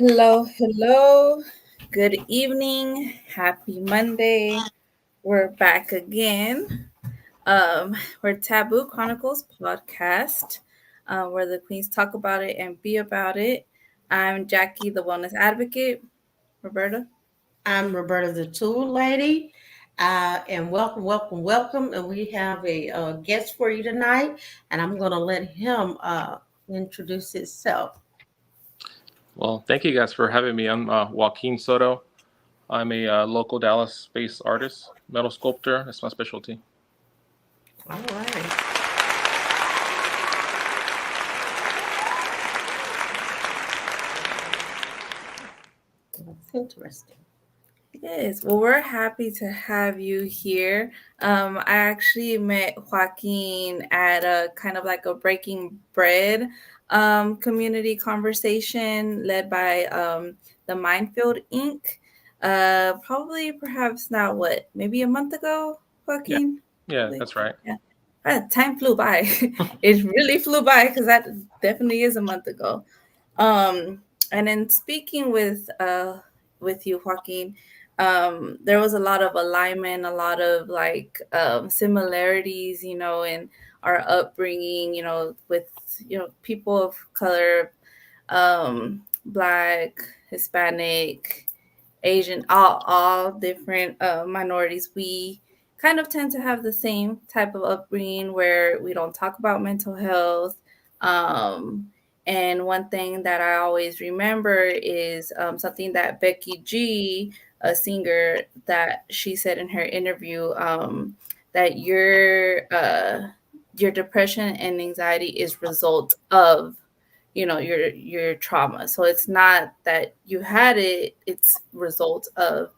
Hello, hello. Good evening. Happy Monday. We're back again. We're Taboo Chronicles podcast, where the queens talk about it and be about it. I'm Jackie, the wellness advocate. Roberta. I'm Roberta, the tool lady, and welcome. And we have a guest for you tonight, and I'm going to let him introduce himself. Well, thank you guys for having me. I'm Joaquin Soto. I'm a local Dallas-based artist, metal sculptor. That's my specialty. All right. That's interesting. Yes, well, we're happy to have you here. I actually met Joaquin at a kind of like a breaking bread community conversation led by the Minefield Inc. Probably perhaps not what, maybe a month ago, Yeah, Joaquin? yeah, that's right. Yeah. Time flew by. It really flew by because that definitely is a month ago. And then speaking with you, Joaquin, there was a lot of alignment, a lot of like similarities, in our upbringing, with people of color, Black, Hispanic, Asian, all different minorities. We kind of tend to have the same type of upbringing where we don't talk about mental health. And one thing that I always remember is something that Becky G, a singer, that she said in her interview, that your depression and anxiety is result of your trauma. So it's not that you had it, it's result of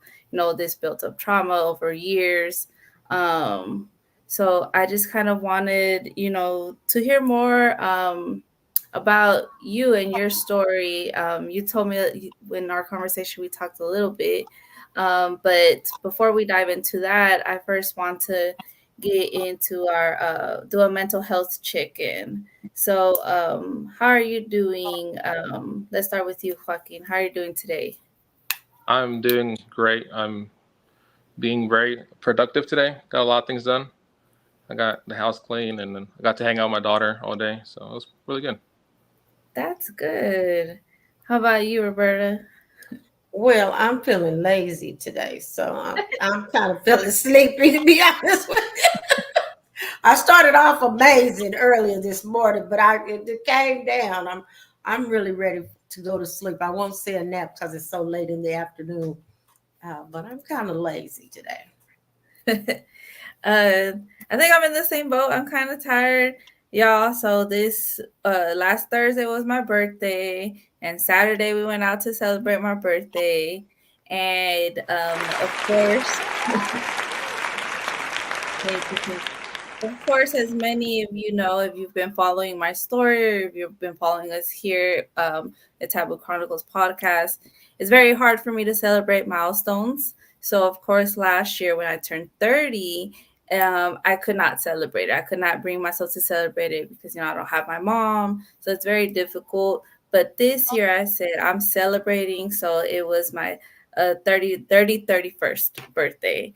this built up trauma over years. So I just kind of wanted to hear more about you and your story. You told me in our conversation we talked a little bit, but before we dive into that, I first want to get into our do a mental health check-in. So, how are you doing? Let's start with you, Joaquin. How are you doing today? I'm doing great. I'm being very productive today. Got a lot of things done. I got the house clean, and then I got to hang out with my daughter all day. So it was really good. That's good. How about you, Roberta? Well, I'm feeling lazy today, so I'm kind of feeling sleepy, to be honest with you. I started off amazing earlier this morning, but it came down. I'm really ready to go to sleep. I won't say a nap because it's so late in the afternoon, but I'm kind of lazy today. I think I'm in the same boat. I'm kind of tired, y'all. So this last Thursday was my birthday, and Saturday we went out to celebrate my birthday, and of course, thank you, thank you. Of course, as many of you know, if you've been following my story or if you've been following us here, the Taboo Chronicles podcast, it's very hard for me to celebrate milestones. So, of course, last year when I turned 30, I could not celebrate it. I could not bring myself to celebrate it because, I don't have my mom. So it's very difficult. But this year I said I'm celebrating. So it was my 31st birthday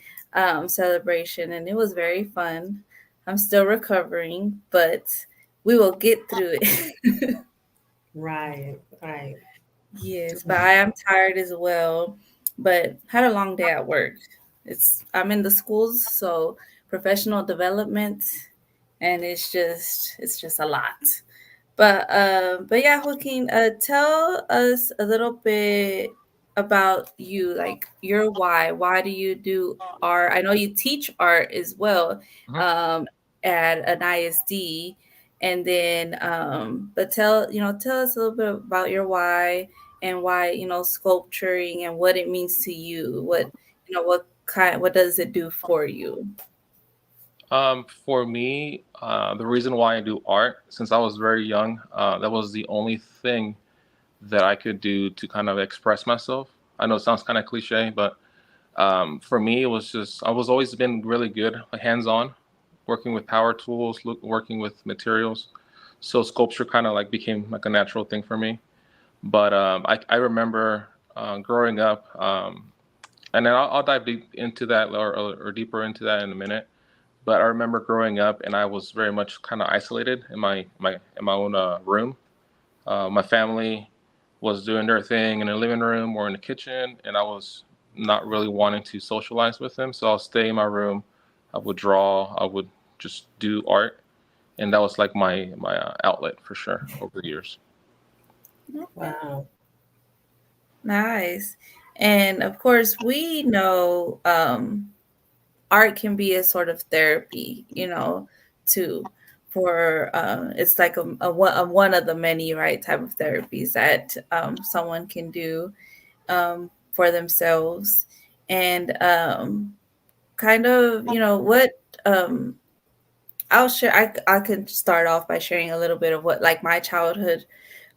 celebration, and it was very fun. I'm still recovering, but we will get through it. Right, right. Yes, but I am tired as well. But had a long day at work. I'm in the schools, so professional development, and it's just a lot. But yeah, Joaquin, tell us a little bit about you, like your why. Why do you do art? I know you teach art as well, Mhm. um, at an ISD, and then but tell us a little bit about your why and why sculpturing and what it means to you. What does it do for you? For me, the reason why I do art, since I was very young, that was the only thing that I could do to kind of express myself. I know it sounds kind of cliche, but for me, it was just I was always been really good, like hands-on, working with power tools, working with materials. So sculpture kind of like became like a natural thing for me. But I remember growing up, and then I'll dive deep into that or deeper into that in a minute. But I remember growing up, and I was very much kind of isolated in my own room. My family was doing their thing in the living room or in the kitchen, and I was not really wanting to socialize with them. So I'll stay in my room. I would draw. I would just do art, and that was like my outlet for sure over the years. Wow. Nice. And of course, we know art can be a sort of therapy, too. For it's like a one of the many right type of therapies that someone can do for themselves, and kind of what I'll share. I could start off by sharing a little bit of what like my childhood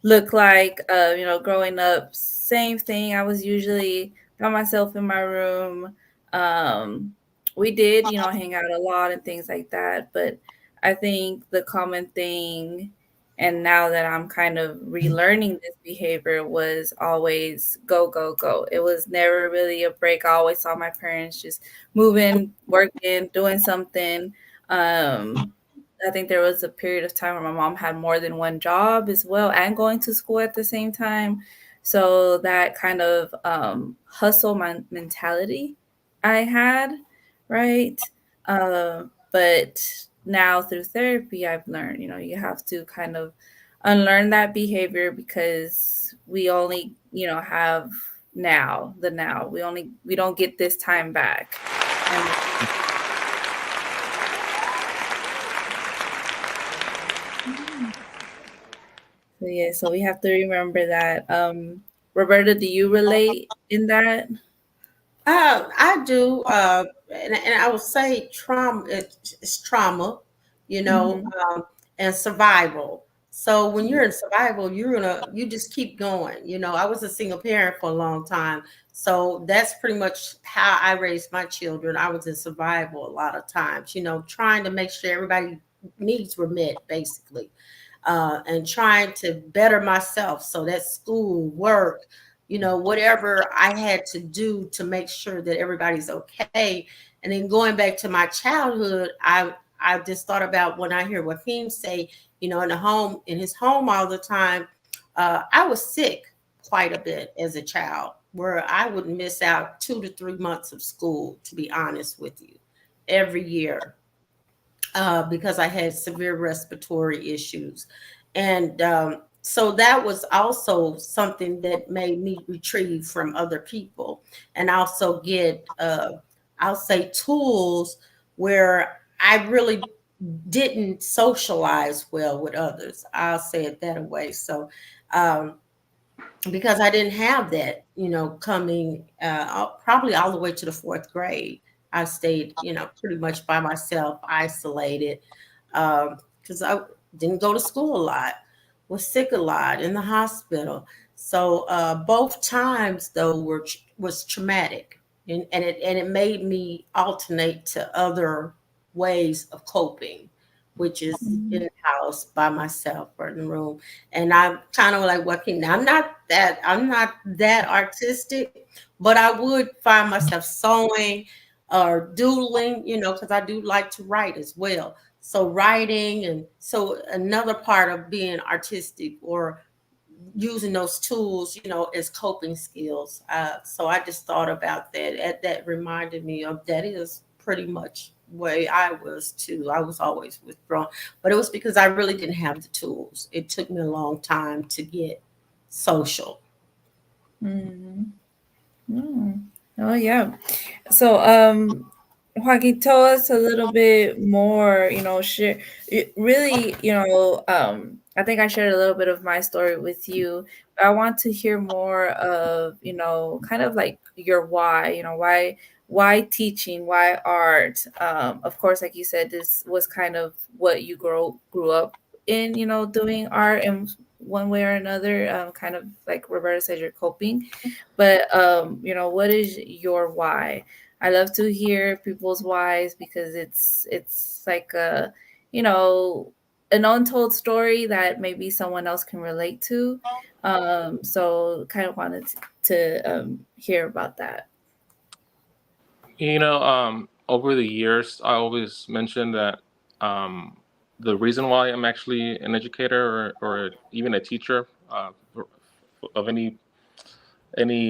looked like. Growing up, same thing. I was usually by myself in my room. Um, we did, hang out a lot and things like that. But I think the common thing, and now that I'm kind of relearning this behavior, was always go, go, go. It was never really a break. I always saw my parents just moving, working, doing something. Um, I think there was a period of time where my mom had more than one job as well and going to school at the same time. So that kind of hustle mentality I had, right? But now through therapy, I've learned, you have to kind of unlearn that behavior because we only, have the now. We don't get this time back. And so yeah, so we have to remember that. Roberta, do you relate in that? I do, and I would say trauma. It's trauma, you know, Mm-hmm. and survival. So when you're in survival, you just keep going. I was a single parent for a long time, so that's pretty much how I raised my children. I was in survival a lot of times, trying to make sure everybody needs were met, basically, and trying to better myself. So that's school, work, whatever I had to do to make sure that everybody's okay. And then going back to my childhood, I just thought about when I hear Joaquin say, in his home all the time, I was sick quite a bit as a child, where I would miss out 2 to 3 months of school, to be honest with you, every year, because I had severe respiratory issues. And so that was also something that made me retrieve from other people and also get, I'll say, tools where I really didn't socialize well with others. I'll say it that way. So, um, because I didn't have that, coming probably all the way to the fourth grade. I stayed, pretty much by myself, isolated, because I didn't go to school a lot, was sick a lot in the hospital. So both times though was traumatic, and it made me alternate to other ways of coping, which is in Mhm. the house by myself or in the room. And I'm kind of like working now. I'm not that artistic, but I would find myself sewing or doodling, because I do like to write as well. So writing, and so another part of being artistic or using those tools, as coping skills. So I just thought about that. That reminded me of that is pretty much way I was too. I was always withdrawn, but it was because I really didn't have the tools. It took me a long time to get social. Mhm. Mm. Oh yeah. So Joaquin, tell us a little bit more, share really, I think I shared a little bit of my story with you, but I want to hear more of, kind of like your why, why teaching, why art? Of course, like you said, this was kind of what you grew up in, doing art in one way or another, kind of like Roberta said, you're coping. But what is your why? I love to hear people's whys because it's like you know an untold story that maybe someone else can relate to. So kind of wanted to hear about that. Over the years, I always mention that um, the reason why I'm actually an educator or even a teacher of any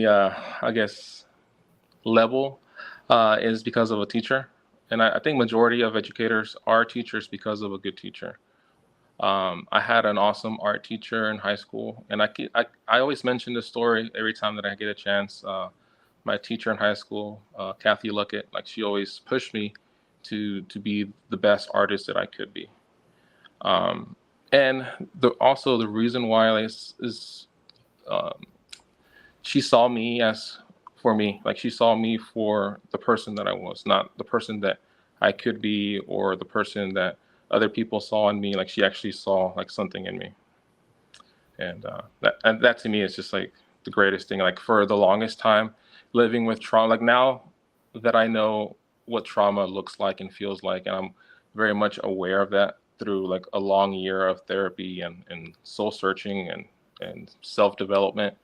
I guess level is because of a teacher, and I think majority of educators are teachers because of a good teacher. I had an awesome art teacher in high school, and I always mention this story every time that I get a chance. My teacher in high school, Kathy Luckett, like she always pushed me to be the best artist that I could be. Um, and also the reason why is um, she saw me as for me, like she saw me for the person that I was, not the person that I could be or the person that other people saw in me. Like she actually saw like something in me, and that to me is just like the greatest thing. Like for the longest time, living with trauma. Like now that I know what trauma looks like and feels like, and I'm very much aware of that through like a long year of therapy and soul searching and self development.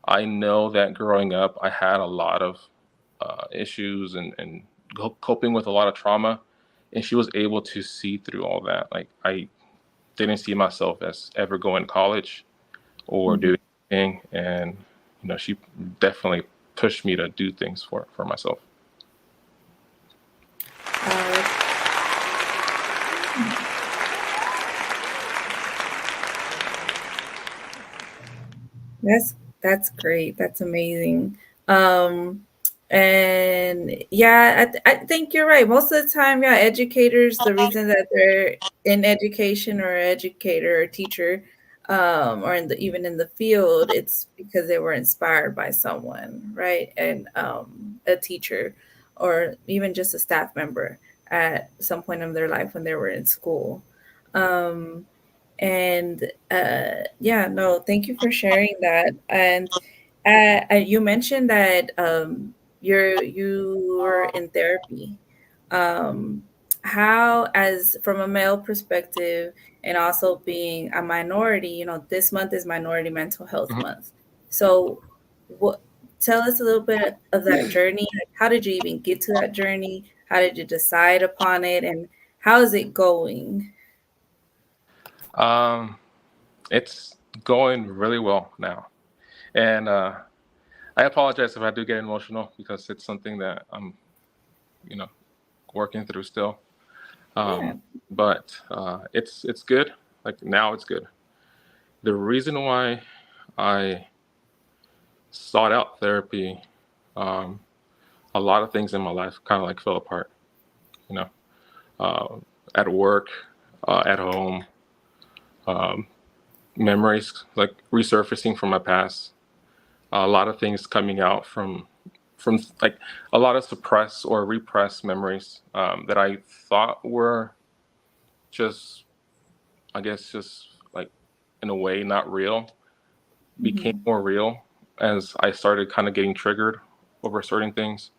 I know that growing up, I had a lot of issues and coping with a lot of trauma, and she was able to see through all that. Like I didn't see myself as ever going to college or Mhm. doing anything, and she definitely pushed me to do things for myself. Uh, That's that's great. That's amazing. Um, and yeah, I think you're right. Most of the time, yeah, educators, the reason that they're in education or educator or teacher, or even in the field, it's because they were inspired by someone, right? And a teacher, or even just a staff member at some point in their life when they were in school. Um, and yeah, no, thank you for sharing that. And you mentioned that you were in therapy. Um, how, as from a male perspective, and also being a minority, this month is Minority Mental Health Mhm. Month. So, what? Tell us a little bit of that journey. Like, how did you even get to that journey? How did you decide upon it, and how is it going? Um, it's going really well now, and I apologize if I do get emotional because it's something that I'm, you know, working through still. Yeah. Um, but it's good. Like now, it's good. The reason why I sought out therapy, um, a lot of things in my life kind of like fell apart. You know, uh, at work, at home, um, memories like resurfacing from my past. A lot of things coming out from like a lot of suppressed or repressed memories that I thought were just, I guess, just like in a way not real, became Mhm. more real as I started kind of getting triggered over certain things.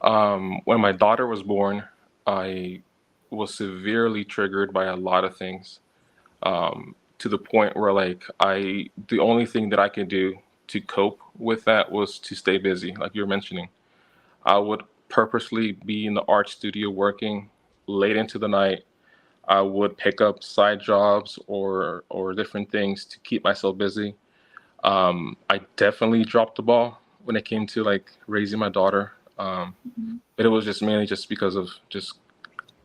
When my daughter was born, I was severely triggered by a lot of things, to the point where like the only thing that I could do to cope with that was to stay busy, like you're mentioning. I would purposely be in the art studio working late into the night. I would pick up side jobs or different things to keep myself busy. I definitely dropped the ball when it came to like raising my daughter. Mhm. But it was just mainly just because of just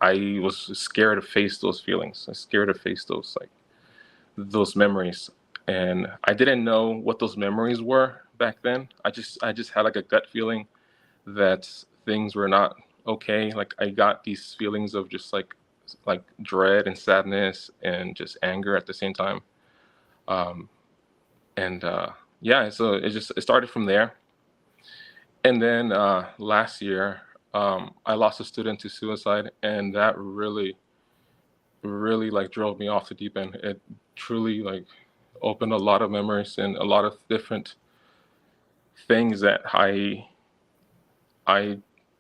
I was scared to face those feelings. I was scared to face those memories, and I didn't know what those memories were back then. I just had like a gut feeling that things were not okay. Like I got these feelings of just like dread and sadness and just anger at the same time. Um, and Yeah, so it started from there. And then last year, I lost a student to suicide, and that really like drove me off the deep end. It truly like opened a lot of memories and a lot of different things that I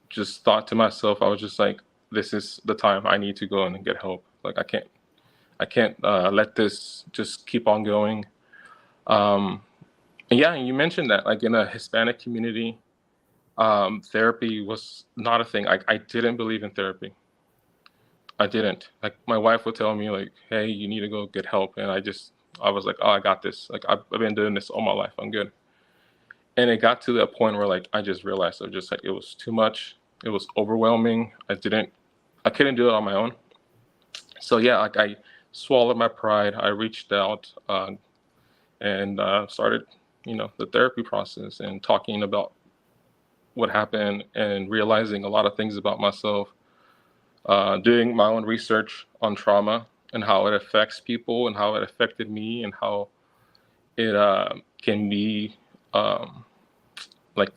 just thought to myself. I was just like, this is the time I need to go in and get help. Like I can't. I can't let this just keep on going. Um, and yeah, you mentioned that like in a Hispanic community, therapy was not a thing. I didn't believe in therapy. I didn't. Like my wife would tell me like, "Hey, you need to go get help," and I was like, "Oh, I got this. Like I've been doing this all my life. I'm good." And it got to that point where like I just realized I just like it was too much. It was overwhelming. I couldn't do it on my own. So yeah, like I swallowed my pride. I reached out and started, the therapy process and talking about what happened and realizing a lot of things about myself. Doing my own research on trauma and how it affects people and how it affected me and how it can be um, like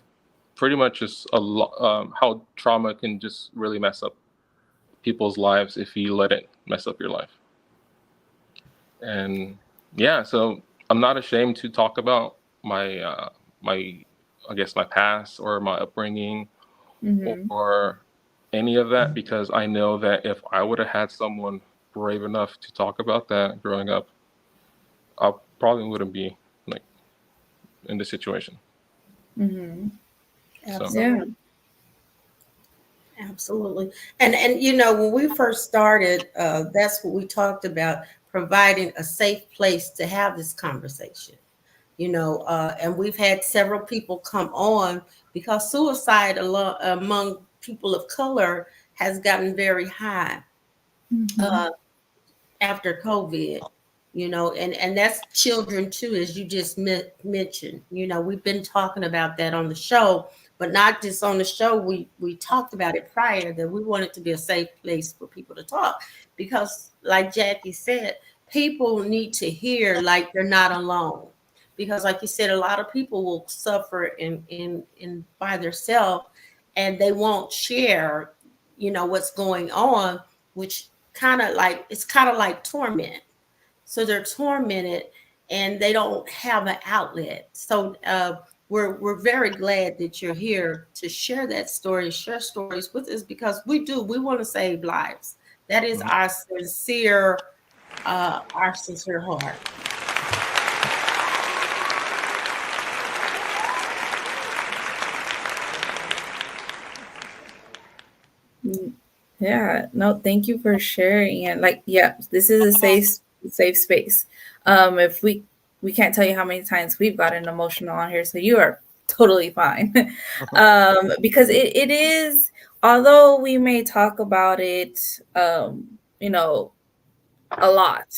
pretty much just a lot how trauma can just really mess up people's lives if you let it mess up your life. And yeah, so I'm not ashamed to talk about my I guess my past or my upbringing Mm-hmm. or any of that because I know that if I would have had someone brave enough to talk about that growing up, I probably wouldn't be like in this situation. Mm-hmm. So Yeah. Absolutely. Absolutely. And you know, when we first started, that's what we talked about, providing a safe place to have this conversation. And we've had several people come on because suicide among people of color has gotten very high. Mm-hmm. Uh, After COVID, and that's children too, as you just mentioned. We've been talking about that on the show, but not just on the show. We talked about it prior that we want it to be a safe place for people to talk because, like Jackie said, people need to hear like they're not alone. Because, like you said, a lot of people will suffer in by themselves, and they won't share, what's going on, which it's kind of like torment. So they're tormented and they don't have an outlet. So we're very glad that you're here to share that story, share stories with us because we want to save lives. That is mhm. our sincere heart. Yeah, no, thank you for sharing. And like, yeah, this is a safe space. If we can't tell you how many times we've gotten emotional on here, so you are totally fine. Because it is, although we may talk about it, you know, a lot.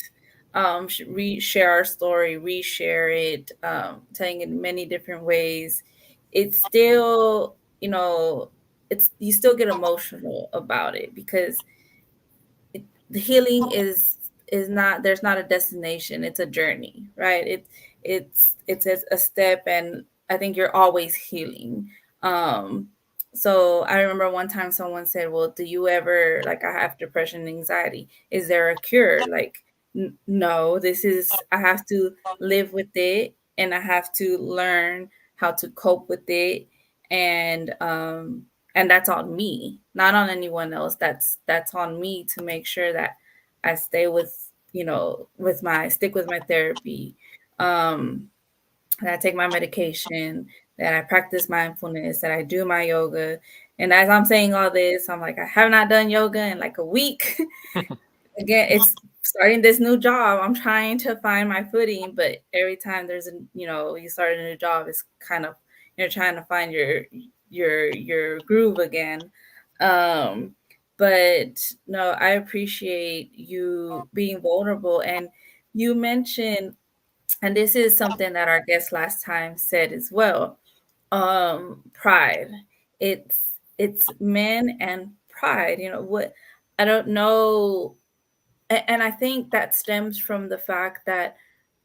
Share our story, reshare it, telling it in many different ways. It's still, it's you still get emotional about it because the healing is not there's not a destination, it's a journey, right? It's a step, and I think you're always healing. So I remember one time someone said, well, do you ever, like, I have depression and anxiety, is there a cure? Like, no, this is, I have to live with it, and I have to learn how to cope with it. And that's on me, not on anyone else. That's on me to make sure that I stay with, with my stick with my therapy, um that I take my medication, that I practice mindfulness, that I do my yoga. And as I'm saying all this, I'm like, I have not done yoga in like a week. Again, it's starting this new job. I'm trying to find my footing, but every time there's you start a new job, it's kind of, you're trying to find your groove again. Um, but no, I appreciate you being vulnerable. And you mentioned, and this is something that our guest last time said as well, pride. It's men and pride. What, I don't know. And I think that stems from the fact that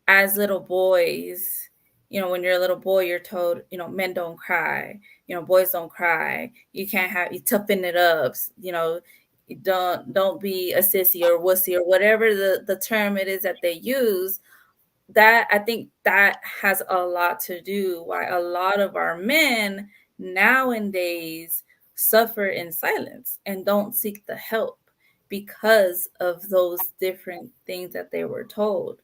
as little boys, when you're a little boy, you're told, men don't cry, boys don't cry. You can't have, you toughen it up, you don't be a sissy or wussy or whatever the term it is that they use. That, I think that has a lot to do why a lot of our men nowadays suffer in silence and don't seek the help. because of those different things that they were told.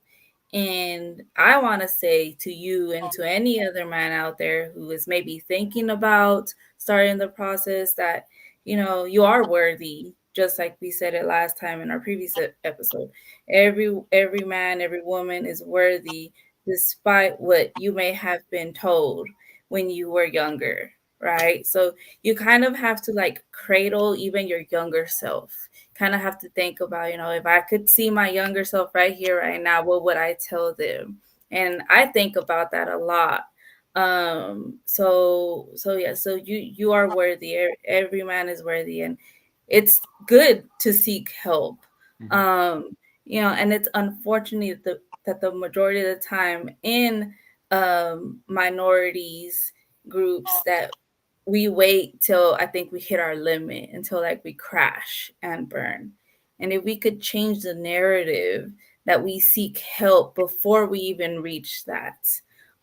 And I want to say to you and to any other man out there who is maybe thinking about starting the process that, you are worthy, just like we said it last time in our previous episode. Every man, every woman is worthy despite what you may have been told when you were younger, right? So you kind of have to like cradle even your younger self. Kind of have to think about, if I could see my younger self right here, right now, what would I tell them? And I think about that a lot. So yeah, so you are worthy. Every man is worthy, and it's good to seek help. Mm-hmm. And it's unfortunate that the majority of the time in minorities groups that we wait till I think we hit our limit until like we crash and burn. And if we could change the narrative that we seek help before we even reach that,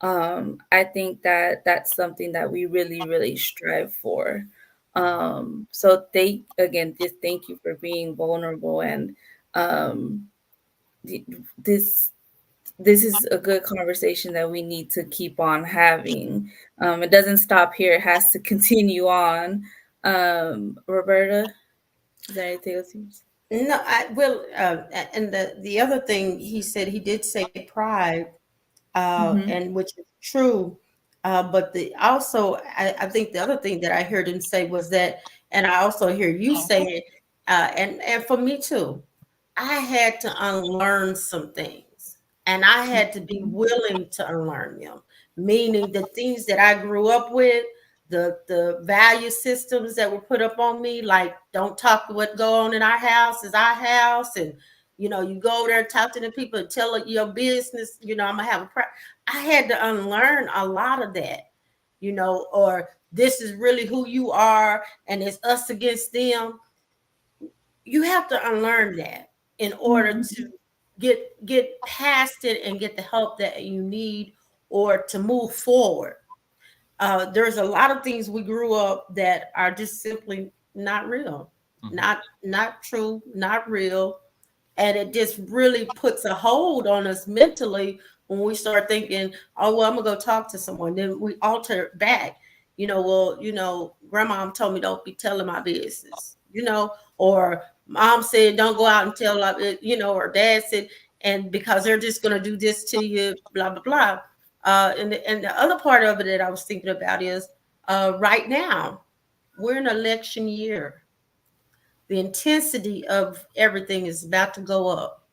I think that that's something that we really, really strive for. So just thank you for being vulnerable and um, this this is a good conversation that we need to keep on having. It doesn't stop here; it has to continue on. Roberta, is there anything else you? No, I will. And the other thing he said, he did say pride, Mm-hmm. and which is true. But the also, I think the other thing that I heard him say was that, and I also hear you say it, and for me too, I had to unlearn some things, and I had to be willing to unlearn them. Meaning the things that I grew up with, the value systems that were put up on me, like don't talk to what go on in our house is our house, and you go there and talk to the people and tell your business. I'm gonna have I had to unlearn a lot of that. Or this is really who you are, and it's us against them. You have to unlearn that in order to Mm-hmm. get past it and get the help that you need or to move forward. There's a lot of things we grew up that are just simply not real, Mm-hmm. not true, not real, and it just really puts a hold on us mentally when we start thinking, oh well, I'm gonna go talk to someone. Then we alter it back. Well, grandma told me don't be telling my business, or mom said don't go out and tell, or dad said, and because they're just gonna do this to you, blah blah blah. And the other part of it that I was thinking about is, right now we're in election year. The intensity of everything is about to go up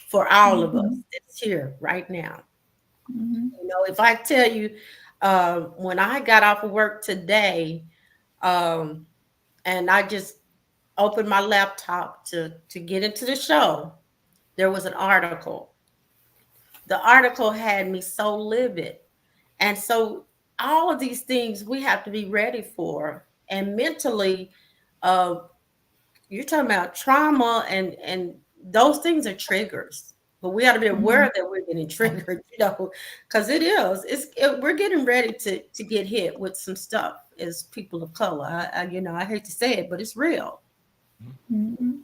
for all of us Mm-hmm. that's here right now. Mm-hmm. If I tell you, when I got off of work today, um, and I just opened my laptop to get into the show, there was an article. The article had me so livid. And so all of these things we have to be ready for. And mentally, uh, you're talking about trauma, and those things are triggers. But we got to be Mm-hmm. aware that we're getting triggered, because we're getting ready to get hit with some stuff as people of color. I hate to say it, but it's real. Mm-hmm.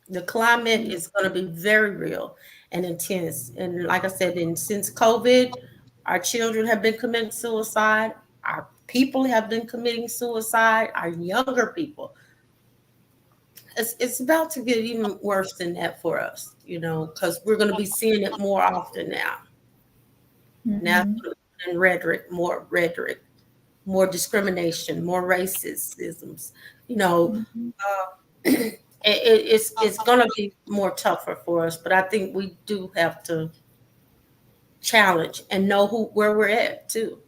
The climate is going to be very real and intense. And like I said, and since COVID, our children have been committing suicide. Our people have been committing suicide. Our younger people. It's about to get even worse than that for us, because we're going to be seeing it more often now. Now, Mm-hmm. and rhetoric, more discrimination, more racisms. Mm-hmm. It's going to be more tougher for us, but I think we do have to challenge and know where we're at too.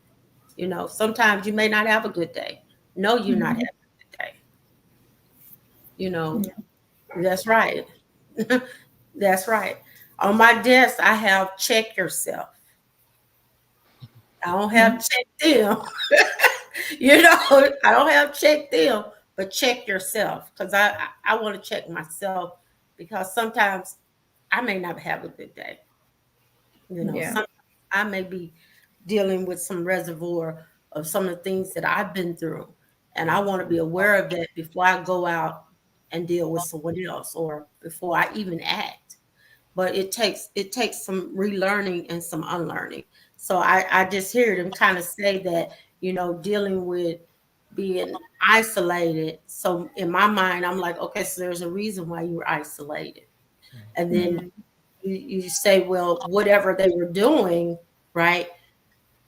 Sometimes you may not have a good day. No, you're not having Mm-hmm. a good day. You know, Yeah. that's right. That's right. On my desk, I have check yourself. I don't have check them. I don't have check them, but check yourself, because I want to check myself, because sometimes I may not have a good day. Yeah. Sometimes I may be dealing with some reservoir of some of the things that I've been through, and I want to be aware of that before I go out and deal with someone else, or before I even act. But it takes some relearning and some unlearning. So I just hear them kind of say that, dealing with being isolated. So in my mind, I'm like, okay, so there's a reason why you were isolated. And then Mm. you say, well, whatever they were doing, right?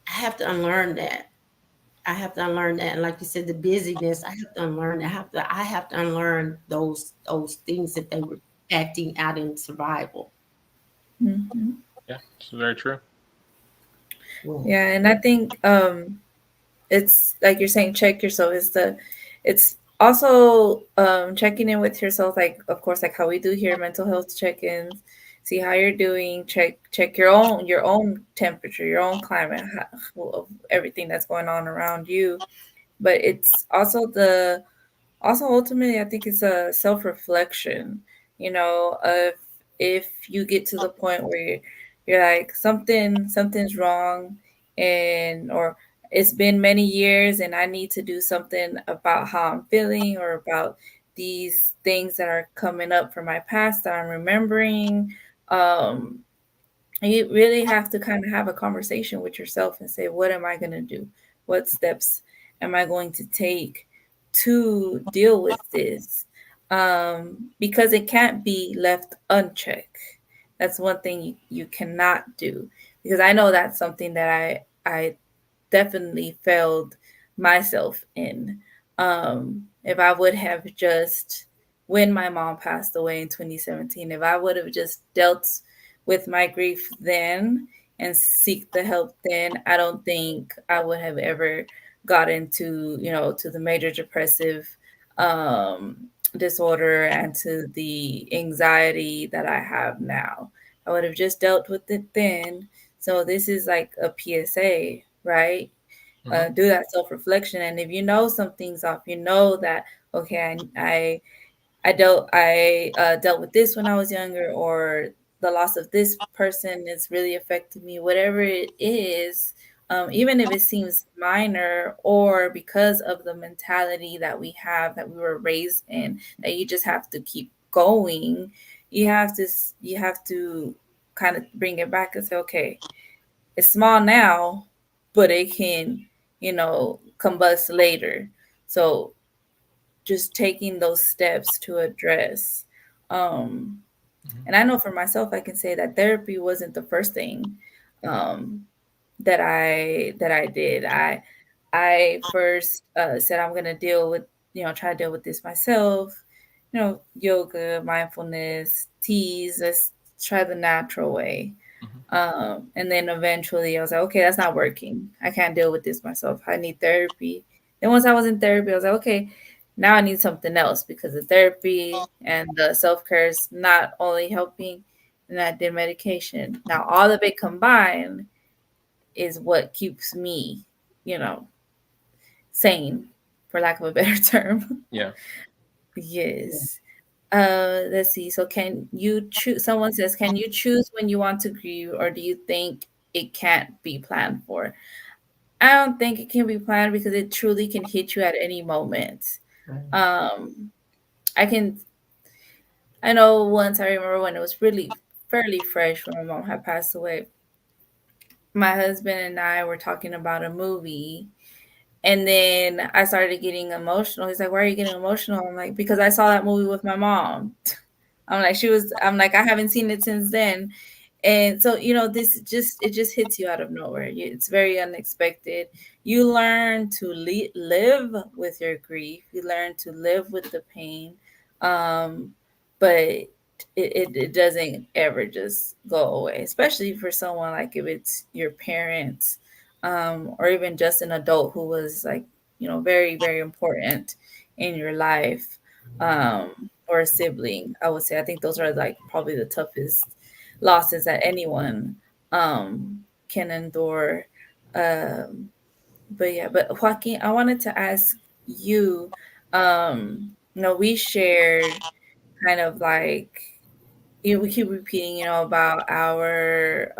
I have to unlearn that. I have to unlearn that. And like you said, the busyness, I have to unlearn that. I have to unlearn those things that they were acting out in survival. Mhm. Yeah, it's very true. Well, Yeah, and I think it's like you're saying, check yourself. It's also checking in with yourself, like of course, like how we do here, mental health check-ins. See how you're doing. Check your own temperature, your own climate, of everything that's going on around you. But it's also ultimately I think it's a self-reflection, if you get to the point where you're like something's wrong, and or it's been many years and I need to do something about how I'm feeling, or about these things that are coming up from my past that I'm remembering. um you really have to kind of have a conversation with yourself and say, what am I going to do? What steps am I going to take to deal with this? Because it can't be left unchecked. That's one thing you cannot do. Because I know that's something that I definitely failed myself in. If I would have just, when my mom passed away in 2017, if I would have just dealt with my grief then and seek the help then, I don't think I would have ever got into, to the major depressive disorder and to the anxiety that I have now. I would have just dealt with it then. So this is like a PSA, right? Hmm. Do that self reflection, and if you know something's off, you know that okay, I dealt with this when I was younger, or the loss of this person has really affected me. Whatever it is, even if it seems minor, or because of the mentality that we have, that we were raised in, that you just have to keep going. You have to kind of bring it back and say, okay, it's small now, but it can, combust later. So just taking those steps to address. Um, and I know for myself, I can say that therapy wasn't the first thing um, that I did. I first said I'm gonna deal with, try to deal with this myself. Yoga, mindfulness, teas. Let's try the natural way. Hmm. And then eventually I was like, okay, that's not working. I can't deal with this myself. I need therapy. Then once I was in therapy, I was like, okay, now I need something else, because the therapy and the self care is not only helping, and I did medication. Now all of it combined is what keeps me, you know, sane, for lack of a better term. Yeah. Yes. Let's see. So can you choose? Someone says, can you choose when you want to grieve, or do you think it can't be planned for? I don't think it can be planned, because it truly can hit you at any moment. Um, I can. I know once, I remember when it was really fairly fresh when my mom had passed away. My husband and I were talking about a movie, and then I started getting emotional. He's like, "Why are you getting emotional?" I'm like, "Because I saw that movie with my mom." I'm like, I haven't seen it since then. And so, it just hits you out of nowhere. It's very unexpected. You learn to live with your grief. You learn to live with the pain. But it doesn't ever just go away, especially for someone, like if it's your parents, or even just an adult who was like, very, very important in your life, or a sibling. I would say, I think those are like probably the toughest losses that anyone can endure. Um, but yeah, but Joaquin, I wanted to ask you, we shared kind of like, we keep repeating, about our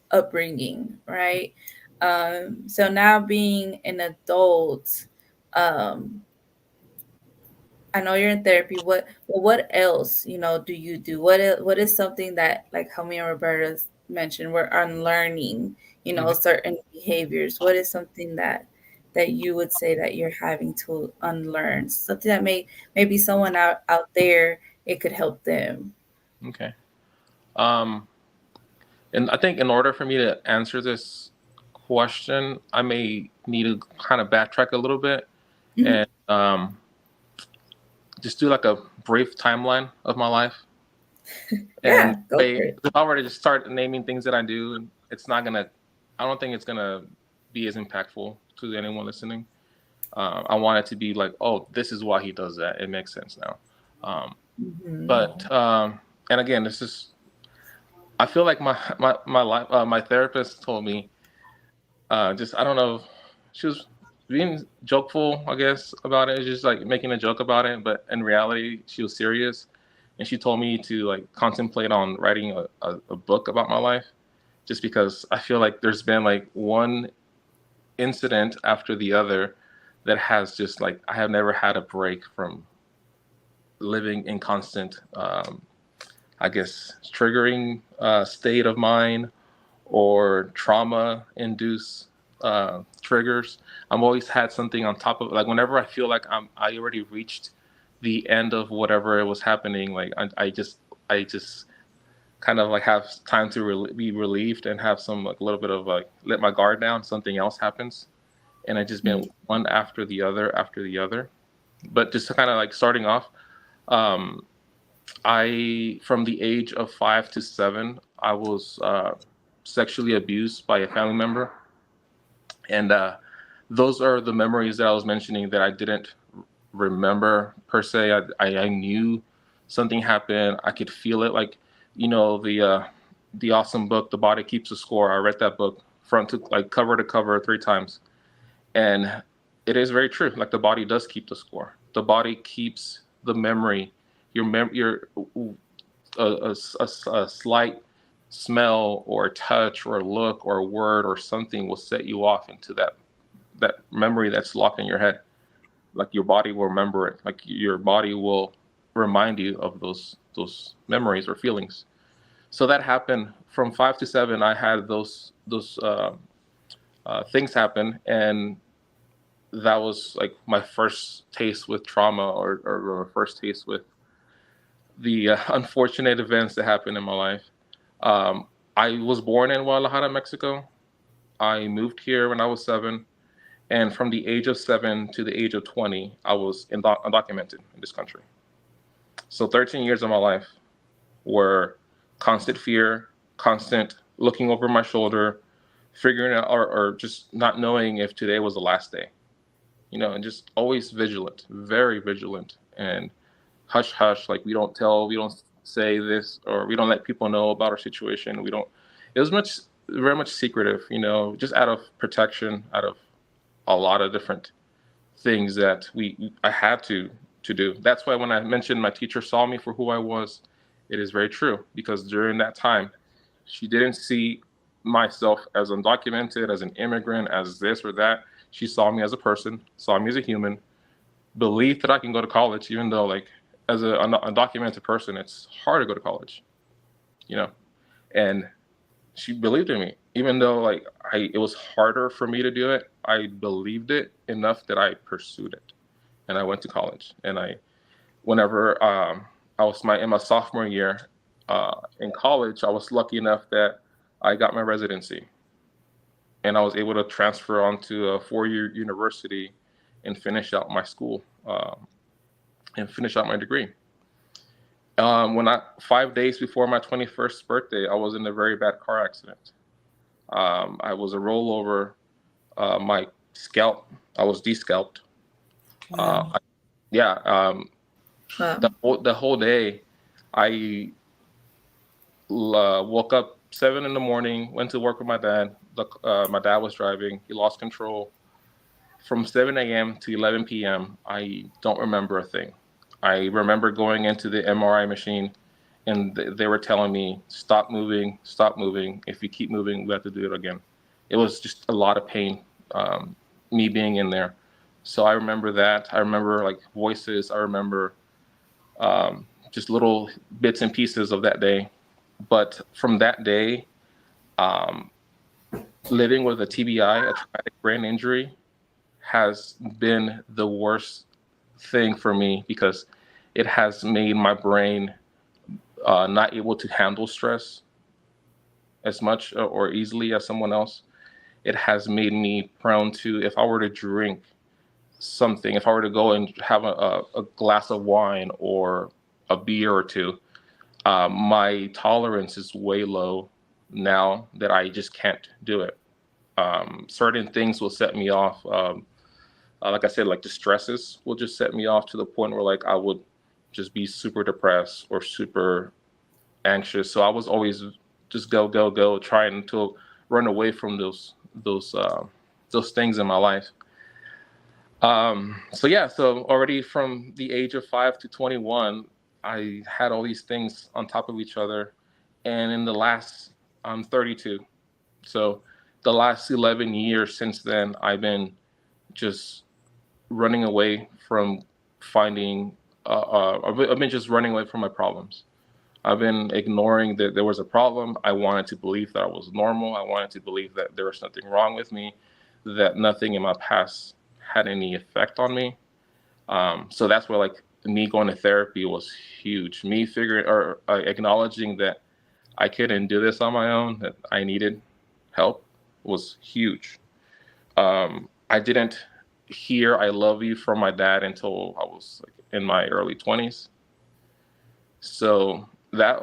upbringing, right? So now being an adult, um, I know you're in therapy. What else, do you do? What is something that, like how me and Roberta mentioned, we're unlearning, Mhm. certain behaviors. What is something that you would say that you're having to unlearn? Something that maybe someone out there, it could help them. Okay. Um, and I think in order for me to answer this question, I may need to kind of backtrack a little bit Hmm. and just do like a brief timeline of my life. And Yeah, go for if it. I were to just start naming things that I do, it's not gonna. I don't think it's gonna be as impactful to anyone listening. I want it to be like, oh, this is why he does that. It makes sense now. Um, Hmm. but and again, this is. I feel like my life. My therapist told me just I don't know. She was being jokeful, I guess, about it. Just like making a joke about it, but in reality, she was serious. And she told me to like contemplate on writing a book about my life, just because I feel like there's been like one incident after the other that has just like I have never had a break from living in constant, I guess, triggering state of mind or trauma induced triggers. I'm always had something on top of like whenever I feel like I already reached the end of whatever it was happening. Like I just kind of like have time to be relieved and have some like a little bit of like let my guard down. Something else happens, and I just been one after the other. But just to kind of like starting off, um, I from the age of 5 to 7, I was sexually abused by a family member, and those are the memories that I was mentioning that I didn't remember per se. I knew something happened. I could feel it, like the awesome book, The Body Keeps a Score. I read that book front to like cover to cover 3 times, and it is very true. Like the body does keep the score. The body keeps the memory. Your a slight smell or touch or look or word or something will set you off into that memory that's locked in your head. Like your body will remember it. Like your body will remind you of those memories or feelings. So that happened from 5 to 7. I had those things happen, and that was like my first taste with trauma, or first taste with the unfortunate events that happened in my life. Um, I was born in Guadalajara, Mexico. I moved here when I was 7, and from the age of 7 to the age of 20, I was undocumented in this country. So 13 years of my life were constant fear, constant looking over my shoulder, figuring out, or just not knowing if today was the last day. And just always vigilant, very vigilant, and hush hush. Like we don't say this, or we don't let people know about our situation. We don't. It was very much secretive. Just out of protection, out of a lot of different things that I had to do. That's why when I mentioned my teacher saw me for who I was, it is very true, because during that time, she didn't see myself as undocumented, as an immigrant, as this or that. She saw me as a person, saw me as a human, believed that I can go to college, even though like as a undocumented person, it's hard to go to college, you know. And she believed in me, even though like it was harder for me to do it. I believed it enough that I pursued it, and I went to college. And whenever I was in my sophomore year in college, I was lucky enough that I got my residency, and I was able to transfer onto a 4-year university and finish out my school and finish out my degree. When 5 days before my 21st birthday, I was in a very bad car accident. I was a rollover. My scalp, I was descalped. Uh, Wow. I, yeah, Wow. the whole day, I woke up 7 in the morning, went to work with my dad. My dad was driving. He lost control. From 7 a.m. to 11 p.m., I don't remember a thing. I remember going into the MRI machine, and they were telling me, stop moving, stop moving. If you keep moving, we have to do it again. It was just a lot of pain, me being in there. So I remember that. I remember like voices. I remember just little bits and pieces of that day. But from that day, um, living with a TBI, a traumatic brain injury, has been the worst thing for me because it has made my brain not able to handle stress as much or easily as someone else. It has made me prone to, if I were to drink something, if I were to go and have a glass of wine or a beer or two, my tolerance is way low now that I just can't do it. Certain things will set me off. Like I said, like the stresses will just set me off to the point where like I would just be super depressed or super anxious. So I was always just go, go, go, trying to run away from those those things in my life. So yeah, so already from the age of 5 to 21, I had all these things on top of each other, and in the last, I'm 32, so the last 11 years since then, I've been just running away from finding. I've been just running away from my problems. I've been ignoring that there was a problem. I wanted to believe that I was normal. I wanted to believe that there was nothing wrong with me, that nothing in my past had any effect on me. So that's where like me going to therapy was huge. Me figuring or acknowledging that I couldn't do this on my own, that I needed help was huge. I didn't hear "I love you" from my dad until I was like in my early 20s. So that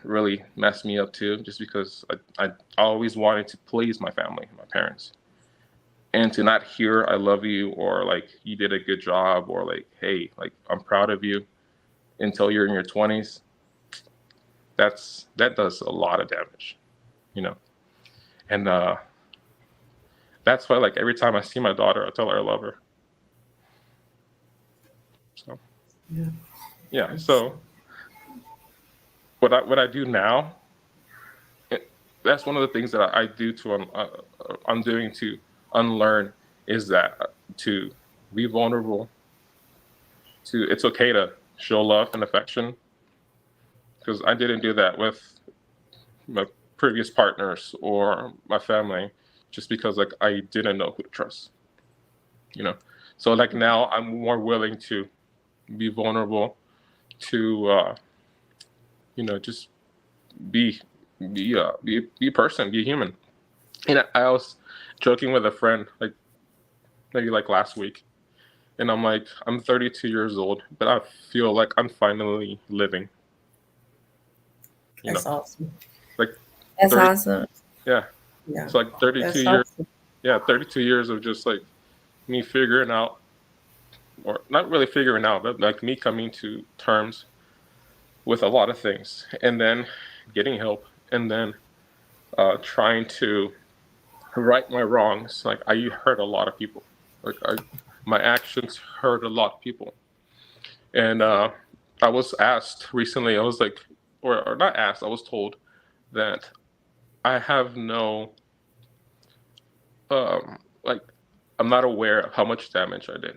really messed me up too, just because I always wanted to please my family, my parents, and to not hear "I love you" or like "you did a good job" or like "hey, like I'm proud of you" until you're in your 20s. That does a lot of damage, you know. And that's why like every time I see my daughter, I tell her I love her. So Yeah. yeah. So what I do now, that's one of the things that I do to I'm doing to unlearn is that to be vulnerable, to it's okay to show love and affection, because I didn't do that with my previous partners or my family, just because like I didn't know who to trust, you know. So like now I'm more willing to be vulnerable, to just be be a person, be a human. And I was joking with a friend like maybe like last week, and I'm like, I'm 32 years old, but I feel like I'm finally living. You know, That's awesome. like That's 30. awesome. Yeah, Yeah. it's like 32 That's years. awesome. Yeah, 32 years of just like me figuring out, or not really figuring out, but like me coming to terms with a lot of things, and then getting help, and then trying to right my wrongs. Like I hurt a lot of people. Like my actions hurt a lot of people. And I was asked recently. I was like, or not asked. I was told that I have no, like, I'm not aware of how much damage I did.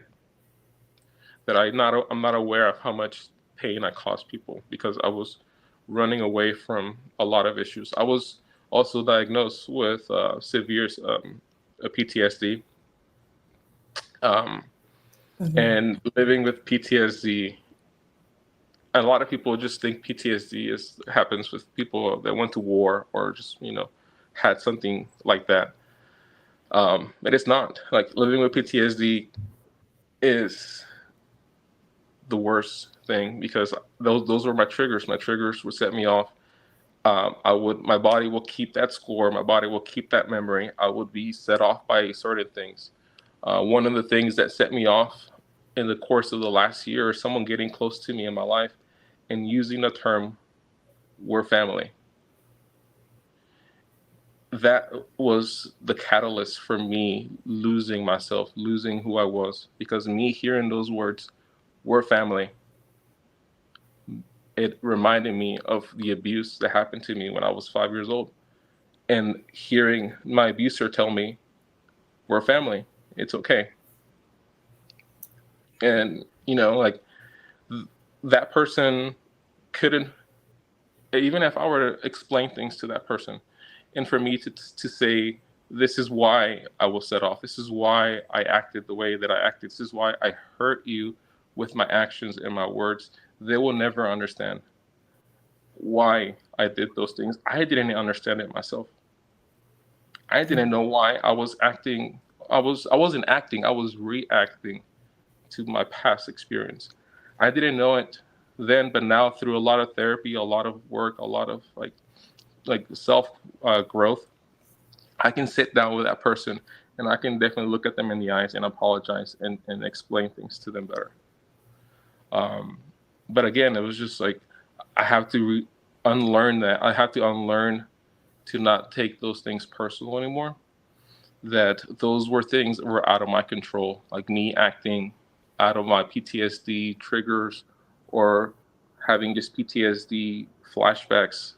That I'm not aware of how much pain I caused people because I was running away from a lot of issues. I was also diagnosed with severe PTSD. Um, Mhm. and living with PTSD, a lot of people just think PTSD is happens with people that went to war or just had something like that. But it's not. Like living with PTSD is the worst thing because those were my triggers. My triggers would set me off. My body will keep that score. My body will keep that memory. I would be set off by certain things. One of the things that set me off in the course of the last year is someone getting close to me in my life and using the term "we're family." That was the catalyst for me losing myself, losing who I was, because me hearing those words, "we're family," it reminded me of the abuse that happened to me when I was 5 years old. And hearing my abuser tell me, "we're family, it's okay." And like that person couldn't, even if I were to explain things to that person, and for me to say, this is why I was set off, this is why I acted the way that I acted, this is why I hurt you with my actions and my words, they will never understand why I did those things. I didn't understand it myself. I didn't know why I was acting. I wasn't acting, I was reacting to my past experience. I didn't know it then, but now through a lot of therapy, a lot of work, a lot of like self growth, I can sit down with that person and I can definitely look at them in the eyes and apologize and explain things to them better. But again, it was just like I have to unlearn that. I have to unlearn to not take those things personal anymore. That those were things that were out of my control, like me acting out of my PTSD triggers or having just PTSD flashbacks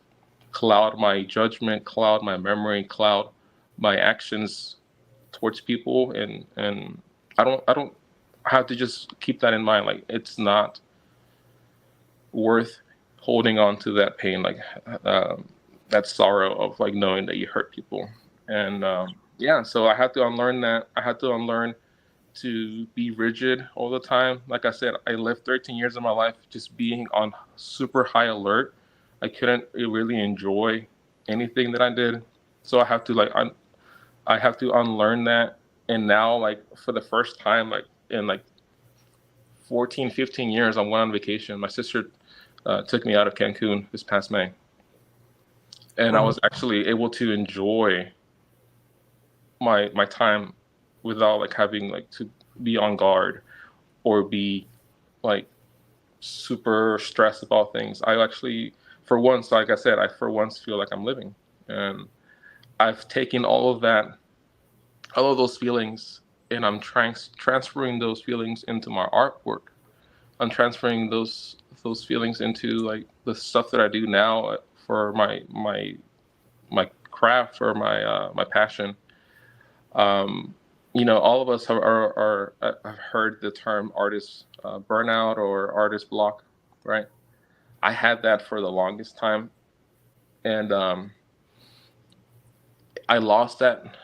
cloud my judgment, cloud my memory, cloud my actions towards people, and I don't have to just keep that in mind. Like it's not worth holding on to that pain, like that sorrow of like knowing that you hurt people. And yeah, so I had to unlearn that. I had to unlearn to be rigid all the time. Like I said, I lived 13 years of my life just being on super high alert. I couldn't really enjoy anything that I did. So I have to I have to unlearn that. And now, like for the first time, like in like 14, 15 years, I went on vacation. My sister took me out of Cancun this past May, and I was actually able to enjoy my time without like having like to be on guard or be like super stressed about things. I actually, for once, like I said, I for once feel like I'm living, and I've taken all of that, all of those feelings, and I'm transferring those feelings into my artwork. I'm transferring those feelings into like the stuff that I do now for my craft or my passion. Um, all of us have heard the term artist burnout or artist block, right? I had that for the longest time, and I lost that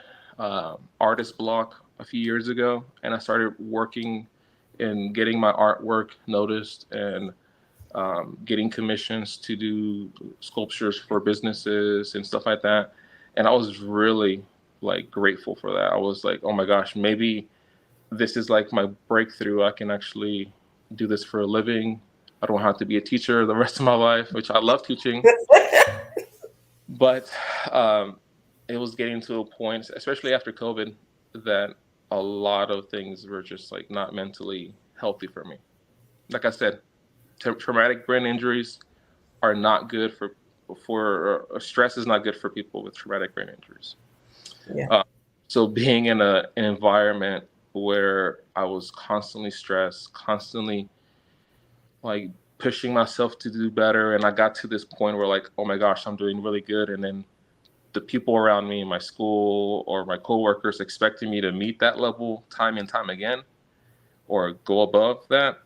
artist block a few years ago, and I started working and getting my artwork noticed and getting commissions to do sculptures for businesses and stuff like that. And I was really like grateful for that. I was like, oh my gosh, maybe this is like my breakthrough. I can actually do this for a living. I don't have to be a teacher the rest of my life, which I love teaching. But it was getting to a point, especially after COVID, that a lot of things were just like not mentally healthy for me. Like I said, traumatic brain injuries are not good for stress is not good for people with traumatic brain injuries. Yeah. So being in an environment where I was constantly stressed, constantly like pushing myself to do better, and I got to this point where like, oh my gosh, I'm doing really good, and then the people around me in my school or my coworkers expecting me to meet that level time and time again or go above that,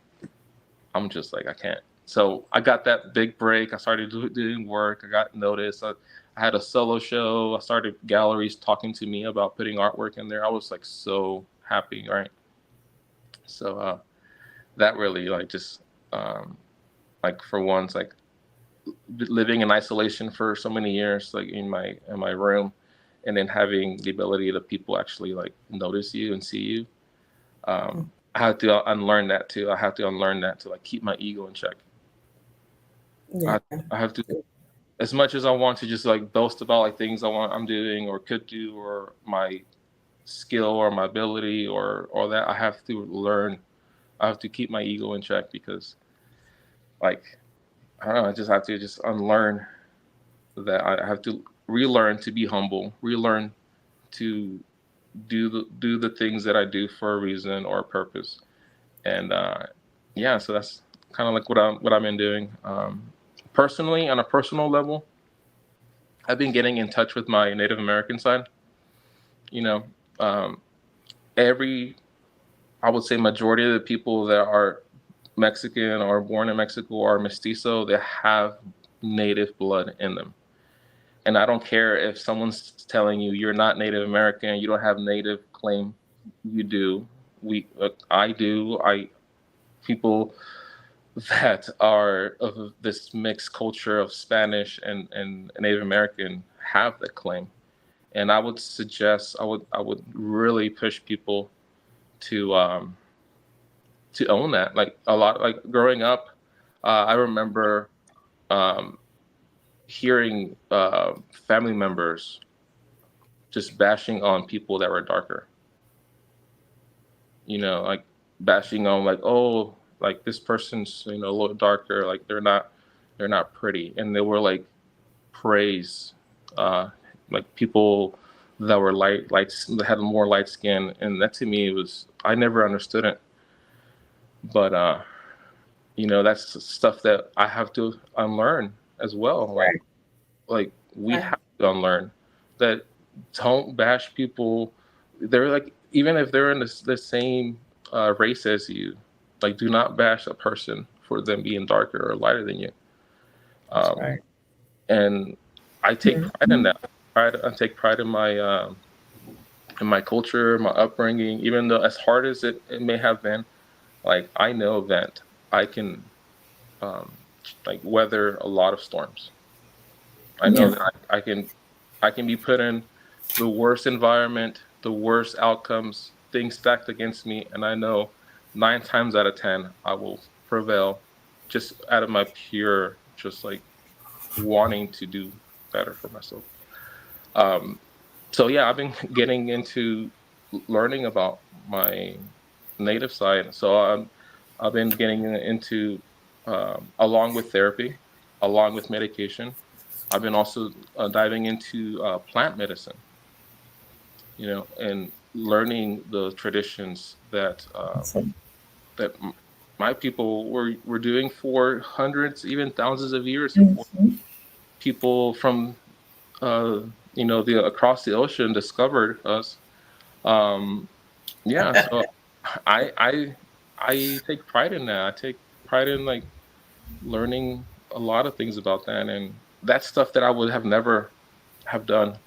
I'm just like, I can't. So I got that big break. I started doing work. I got noticed. I had a solo show. I started galleries talking to me about putting artwork in there. I was like so happy, right? So that really like just like for once, like living in isolation for so many years, like in my room, and then having the ability that people actually like notice you and see you. I have to unlearn that too. I have to unlearn that to like keep my ego in check. Yeah. I have to, as much as I want to just like boast about like things I'm doing or could do or my skill or my ability or all that, I have to learn. I have to keep my ego in check because like I don't know, I just have to just unlearn that. I have to relearn to be humble, relearn to do the things that I do for a reason or a purpose. And yeah, so that's kind of like what I've been doing. Personally, on a personal level, I've been getting in touch with my Native American side. You know, um, every I would say majority of the people that are Mexican or born in Mexico or mestizo, they have native blood in them. And I don't care if someone's telling you you're not Native American, you don't have native claim. You do. I do. I people that are of this mixed culture of Spanish and Native American have that claim. And I would suggest, I would really push people to own that. Like a lot, like growing up, I remember um, hearing family members just bashing on people that were darker. Like bashing on like, oh, like this person's a little darker, like they're not pretty, and they were like praise uh, like people that were light that had more light skin, and that to me was I never understood it, but that's stuff that I have to unlearn as well. Like Right. we Right. have to unlearn that. Don't bash people. They're like, even if they're in the same race as you, like do not bash a person for them being darker or lighter than you. That's um, right. and I take pride in Mhm. that. I take pride in my culture, my upbringing, even though as hard as it may have been. Like I know that I can um, like weather a lot of storms. I know Yeah. that I can be put in the worst environment, the worst outcomes, things stacked against me, and I know 9 times out of 10 I will prevail, just out of my pure, just like wanting to do better for myself. Um, so yeah, I've been getting into learning about my native side. So I've been getting into along with therapy, along with medication. I've been also diving into plant medicine, and learning the traditions that my people were doing for hundreds, even thousands of years before Mhm. people from the across the ocean discovered us. Um, yeah, so I I I take pride in that. I take pride in like learning a lot of things about that, and that's stuff that I would have never have done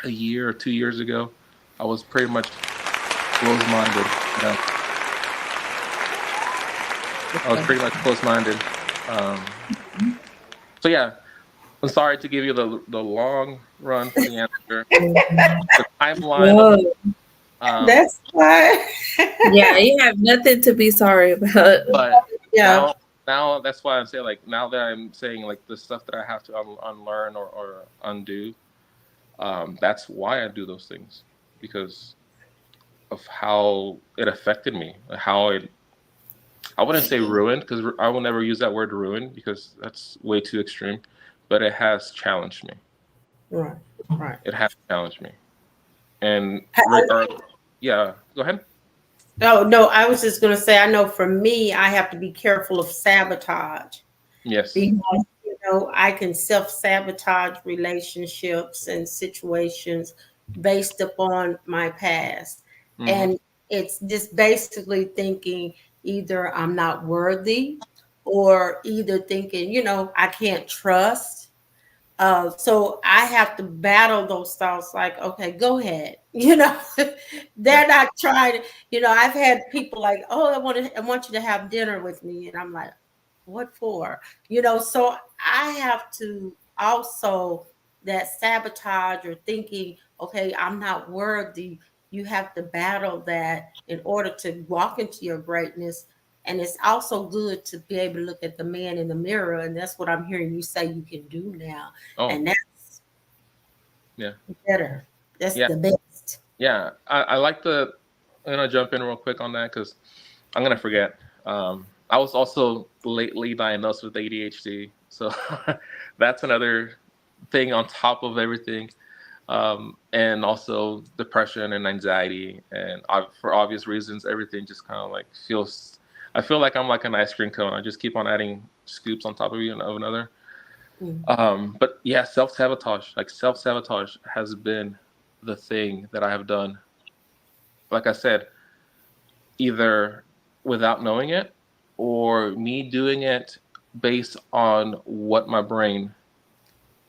a year or 2 years ago. I was pretty much closed-minded. Yeah, I was Okay. pretty much closed-minded. Um, so yeah, I'm sorry to give you the long run for the answer, the timeline of Whoa. um, That's why. Yeah, you have nothing to be sorry about. but Yeah. now that's why I'm saying, like, now that I'm saying like the stuff that I have to unlearn or undo. That's why I do those things, because of how it affected me, how it. I wouldn't say ruined, because I will never use that word ruin, because that's way too extreme, but it has challenged me. Right. Right. It has challenged me, and regardless, yeah. Go ahead. Oh, no, I was just going to say, I know for me, I have to be careful of sabotage Yes. because, I can self sabotage relationships and situations based upon my past. Mm-hmm. And it's just basically thinking either I'm not worthy or either thinking, I can't trust. So I have to battle those thoughts like, okay, go ahead. Yeah. They're not trying. I've had people like, oh, I want you to have dinner with me. And I'm like, what for? So I have to also that sabotage or thinking, okay, I'm not worthy. You have to battle that in order to walk into your greatness. And it's also good to be able to look at the man in the mirror. And that's what I'm hearing you say you can do now. Oh, And that's yeah. better. That's Yeah. the best. Yeah. I like the. I'm gonna jump in real quick on that, because I'm gonna forget. I was also lately diagnosed with ADHD, so that's another thing on top of everything. And also depression and anxiety, and for obvious reasons, everything just kind of like feels. I feel like I'm like an ice cream cone. I just keep on adding scoops on top of you and of another. Mm. But yeah, self sabotage has been the thing that I have done. Like I said, either without knowing it or me doing it based on what my brain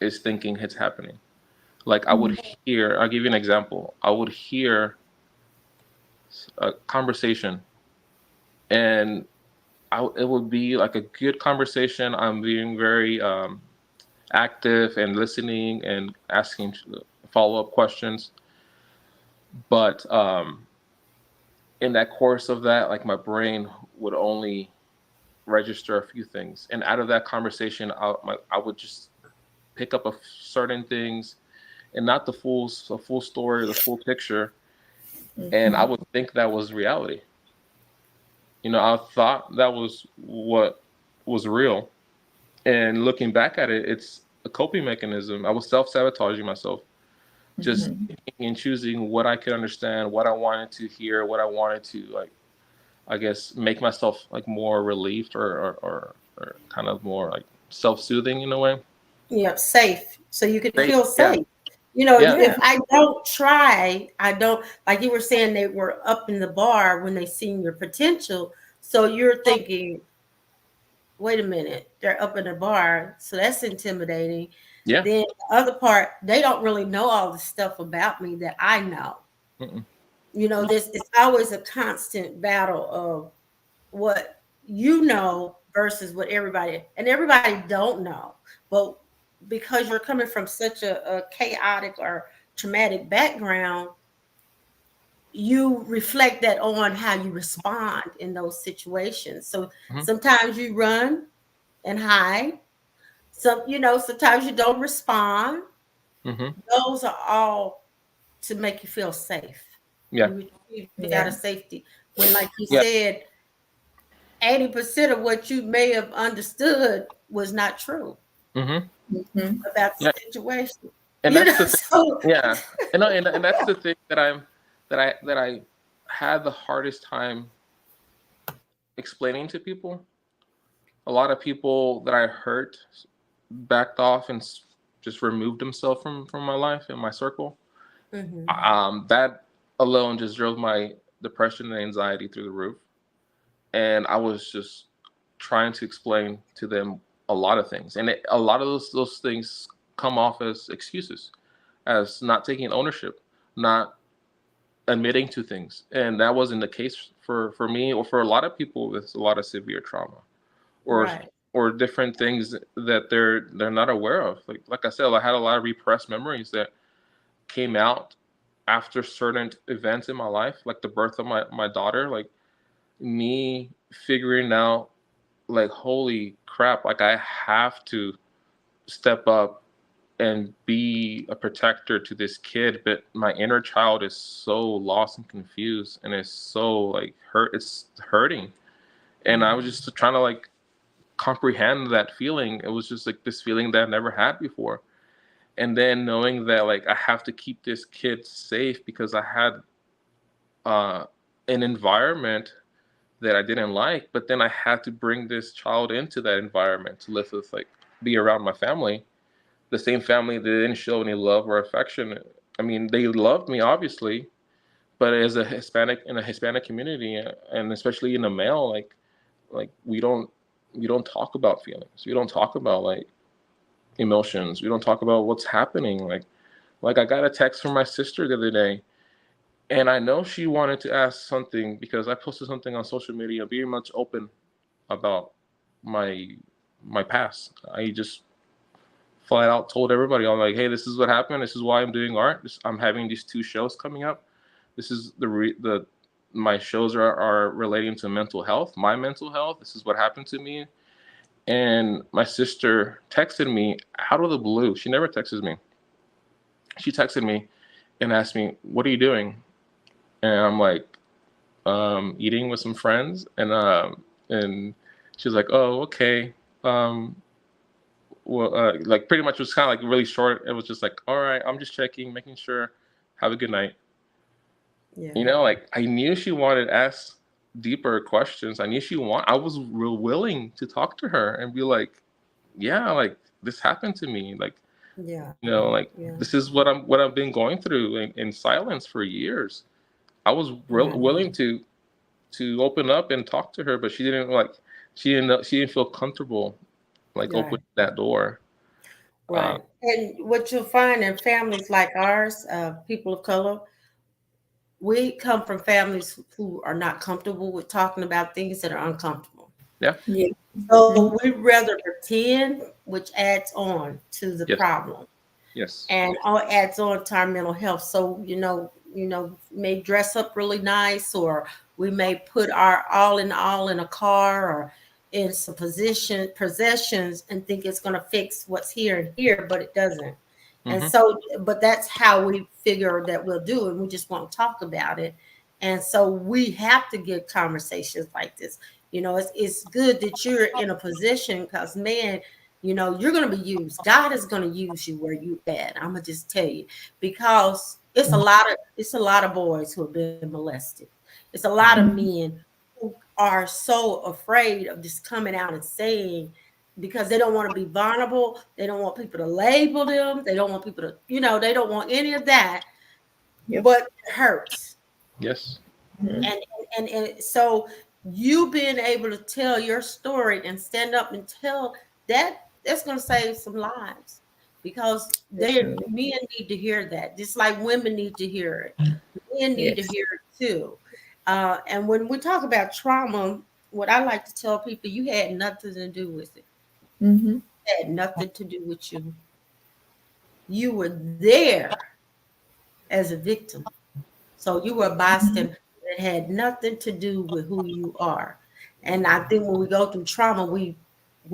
is thinking is happening. Like I would hear, I'll give you an example. I would hear a conversation and it would be like a good conversation. I'm being very active and listening and asking follow-up questions. But in that course of that, like my brain would only register a few things. And out of that conversation, I would just pick up certain things and not the full story, the full picture. And I would think that was reality. I thought that was what was real. And looking back at it, it's a coping mechanism. I was self-sabotaging myself, just picking and choosing what I could understand, what I wanted to hear, what I wanted to, like, I guess, make myself like more relieved or kind of more like self-soothing in a way. Yeah, safe. So you can Safe. feel Yeah. safe. You know, Yeah. if I don't try, I don't, like you were saying, they were up in the bar when they seen your potential. So you're thinking, wait a minute, they're up in the bar. So that's intimidating. Yeah. Then the other part, they don't really know all the stuff about me that I know. Mm-mm. You know, this it's always a constant battle of what you know versus what everybody, and everybody don't know. But because you're coming from such a chaotic or traumatic background, you reflect that on how you respond in those situations. So Mm-hmm. sometimes you run and hide. Sometimes you don't respond. Mm-hmm. Those are all to make you feel safe. Yeah. You retrieve out of Yeah. safety. When, like you Yeah. said, 80% of what you may have understood was not true Mm-hmm. about Yeah. the situation. And You that's know, the thing. so Yeah. And that's the thing that I had the hardest time explaining to people. A lot of people that I hurt backed off and just removed themselves from my life and my circle. mhm, That alone just drove my depression and anxiety through the roof. And I was just trying to explain to them a lot of things, and a lot of those things come off as excuses, as not taking ownership, not admitting to things, and that wasn't the case for me or for a lot of people with a lot of severe trauma or right. or different things that they're not aware of. Like I said, I had a lot of repressed memories that came out after certain events in my life, like the birth of my daughter, like me figuring out, like, holy crap, like I have to step up and be a protector to this kid, but my inner child is so lost and confused and it's so like it's hurting. And I was Mhm. just trying to like comprehend that feeling. It was just like this feeling that I never had before. And then knowing that like I have to keep this kid safe because I had uh, an environment that I didn't like, but then I had to bring this child into that environment to live with, like, be around my family, the same family that didn't show any love or affection. I mean, they loved me obviously, but as a Hispanic in a Hispanic community, and especially in a male, like we don't talk about feelings. We don't talk about like emotions. We don't talk about what's happening. Like I got a text from my sister the other day, and I know she wanted to ask something because I posted something on social media, being much open about my my past. I just flat out told everybody, I'm like, hey, this is what happened. This is why I'm doing art. I'm having these two shows coming up. This is the my shows are relating to mental health, my mental health. This is what happened to me. And my sister texted me out of the blue. She never texts me. She texted me and asked me, what are you doing? And I'm like, eating with some friends. And she was like, oh, okay. Um, well, like pretty much it was kind of like really short. It was just like, all right, I'm just checking, making sure. Have a good night. Yeah. Like I knew she wanted to ask deeper questions. I knew I was real willing to talk to her and be like, yeah, like this happened to me. Like, Yeah. like Yeah. this is what I've been going through in silence for years. I was Right. willing to to open up and talk to her, but she didn't feel comfortable like Right. opening that door. Uh, Right. And what you'll find in families like ours, people of color, we come from families who are not comfortable with talking about things that are uncomfortable. yeah. Yeah. So Mhm. we rather pretend, which adds on to the Yes. problem Yes. and all adds on to our mental health. So, may dress up really nice, or we may put our all in a car or in some possessions and think it's going to fix what's here and here, but it doesn't. And Hmm. so, but that's how we figure that we'll do it. We just won't talk about it. And so we have to get conversations like this. It's good that you're in a position because, man, you're going to be used. God is going to use you where you at. I'm gonna just tell you, because it's a lot of boys who have been molested. It's a lot of Mhm. men who are so afraid of just coming out and saying, because they don't want to be vulnerable. They don't want people to label them. They don't want people to, they don't want any of that. Yep. But it hurts. Yes. Mhm. And so you being able to tell your story and stand up and tell that's going to save some lives, because Definitely. men need to hear that, just like women need to hear it. Men need to Yes. hear it too. And when we talk about trauma, what I like to tell people, you had nothing to do with it. Mhm. It had nothing to do with you. You were there as a victim. So you were a Mhm. bystander. It had nothing to do with who you are. And I think when we go through trauma, we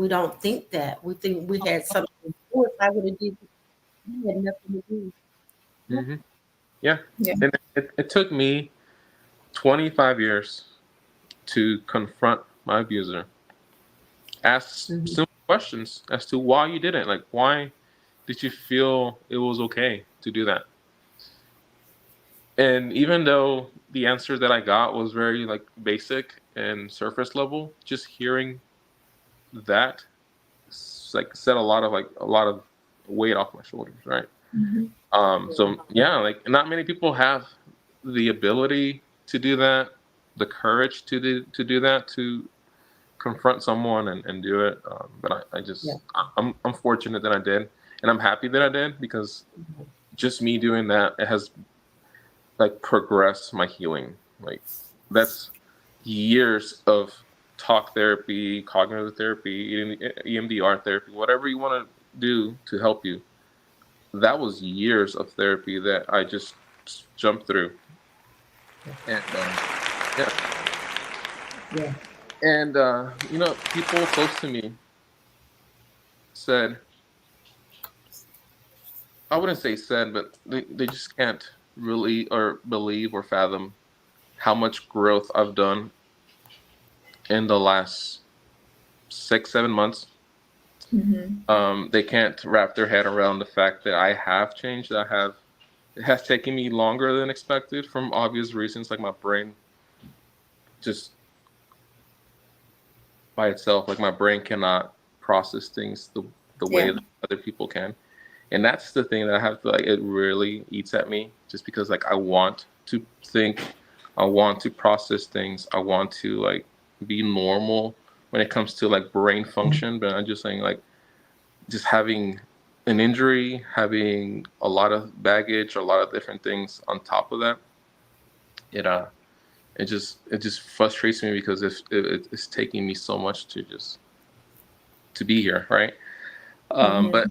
don't think that. We think we had something to do. If I would have did, you had nothing to do. Hmm. Yeah. Yeah. And it took me 25 years to confront my abuser, ask Mhm. simple questions as to why you didn't. Like, why did you feel it was okay to do that? And even though the answer that I got was very like basic and surface level, just hearing that like set a lot of weight off my shoulders, right? Mhm. So yeah, like not many people have the ability to do that, the courage to do that, to confront someone and do it. But Yeah. I'm fortunate that I did, and I'm happy that I did, because just me doing that, it has like progressed my healing. Like that's years of talk therapy, cognitive therapy, EMDR therapy, whatever you want to do to help you. That was years of therapy that I just jumped through, and yeah, Yeah. and people close to me said, I wouldn't say said, but they just can't really or believe or fathom how much growth I've done in the last 6, 7 months. Mhm. They can't wrap their head around the fact that I have changed. It has taken me longer than expected, from obvious reasons, like my brain just by itself, like my brain cannot process things the way Yeah. that other people can. And that's the thing that I have to, like, it really eats at me, just because like I want to think, I want to process things, I want to like be normal when it comes to like brain function. But I'm just saying, like, just having an injury, having a lot of baggage, a lot of different things on top of that, it it just frustrates me, because it's taking me so much to be here, right? Mhm. But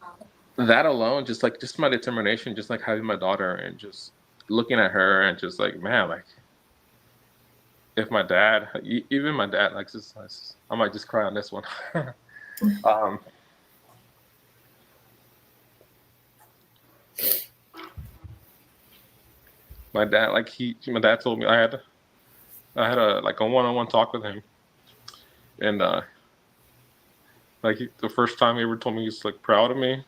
that alone, just my determination, just like having my daughter and just looking at her and just like, man, like if my dad, even my dad, like this, I might just cry on this one. um, my dad, like my dad told me I had a like a one-on-one talk with him, and like the first time he ever told me he's like proud of me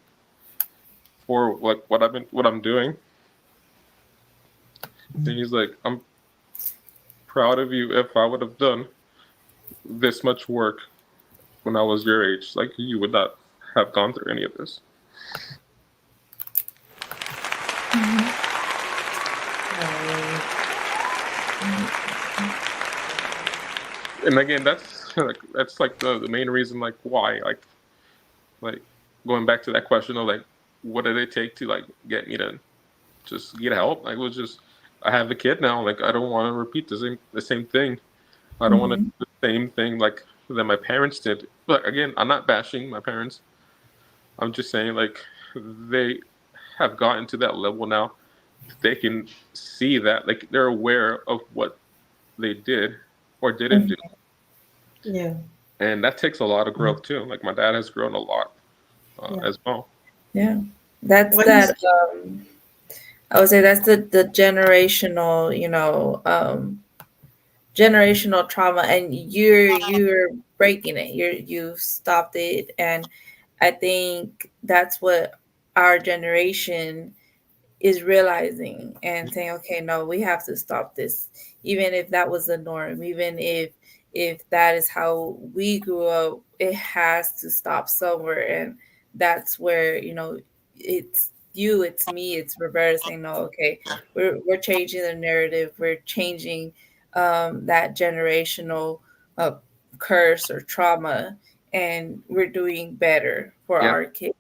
for like what I'm doing. And he's like, I'm proud of you. If I would have done this much work when I was your age, like you would not have gone through any of this. Oh, Mhm. And again, that's like the main reason like why like going back to that question of like what did it take to like get me to just get help? Like it was just I have a kid now. Like I don't want to repeat the same thing. I don't want to Mhm. do the same thing like that my parents did. But again, I'm not bashing my parents. I'm just saying like they have gotten to that level now. They can see that like they're aware of what they did or didn't do, Mhm. Yeah, and that takes a lot of growth too. Like my dad has grown a lot yeah. as well. Yeah. That's What is? that I would say that's the generational, generational trauma, and you're breaking it. You've stopped it, and I think that's what our generation is realizing and saying, okay, no, we have to stop this. Even if that was the norm, even if that is how we grew up, it has to stop somewhere. And that's where, it's you, it's me, it's Roberta saying, no, okay, we're changing the narrative, we're changing that generational uh, curse or trauma, and we're doing better for Yeah, our kids,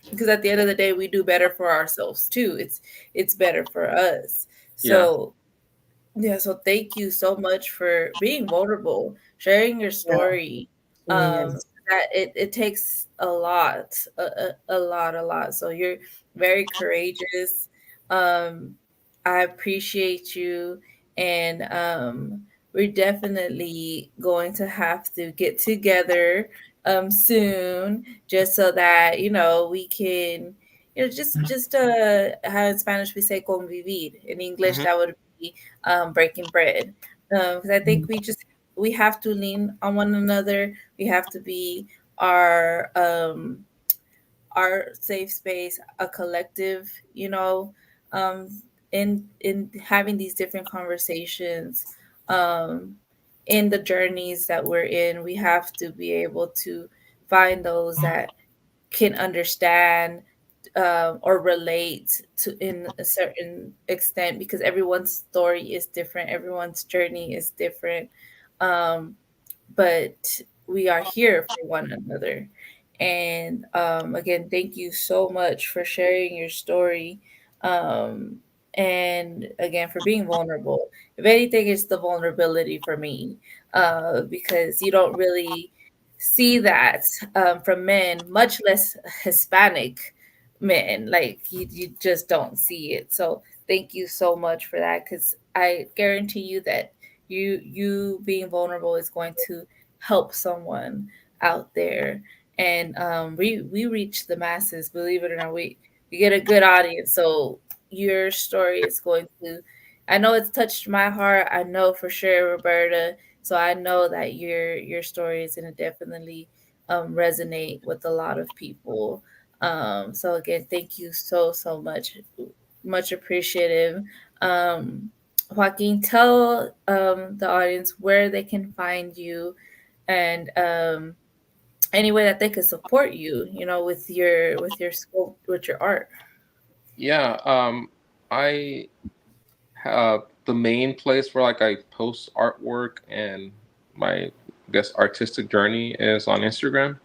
because at the end of the day we do better for ourselves too. It's better for us. yeah, So yeah, so thank you so much for being vulnerable, sharing your Yeah. story. Yes. That it takes a lot, a lot. So you're very courageous. um I appreciate you, and we're definitely going to have to get together soon, just so that we can, just how in Spanish we say convivir. In English hmm that would be breaking bread. Because I think we have to lean on one another. We have to be our our safe space, a collective, um, in having these different conversations, um, in the journeys that we're in. We have to be able to find those that can understand, or relate to in a certain extent, because everyone's story is different, everyone's journey is different. Um, but we are here for one another. And again, thank you so much for sharing your story. Um, and again, for being vulnerable. If anything, it's the vulnerability for me, because you don't really see that from men, much less Hispanic men. Like you just don't see it. So thank you so much for that, because I guarantee you that you being vulnerable is going to help someone out there. And we reach the masses, believe it or not. We get a good audience. So your story is going to, I know it's touched my heart, I know for sure, Roberta. So I know that your story is going to definitely resonate with a lot of people. So again, thank you so much, much appreciative. um Joaquin, tell the audience where they can find you, and any way that they could support you, with your scope, with your art. yeah. I the main place where like I post artwork and my I guess artistic journey is on Instagram.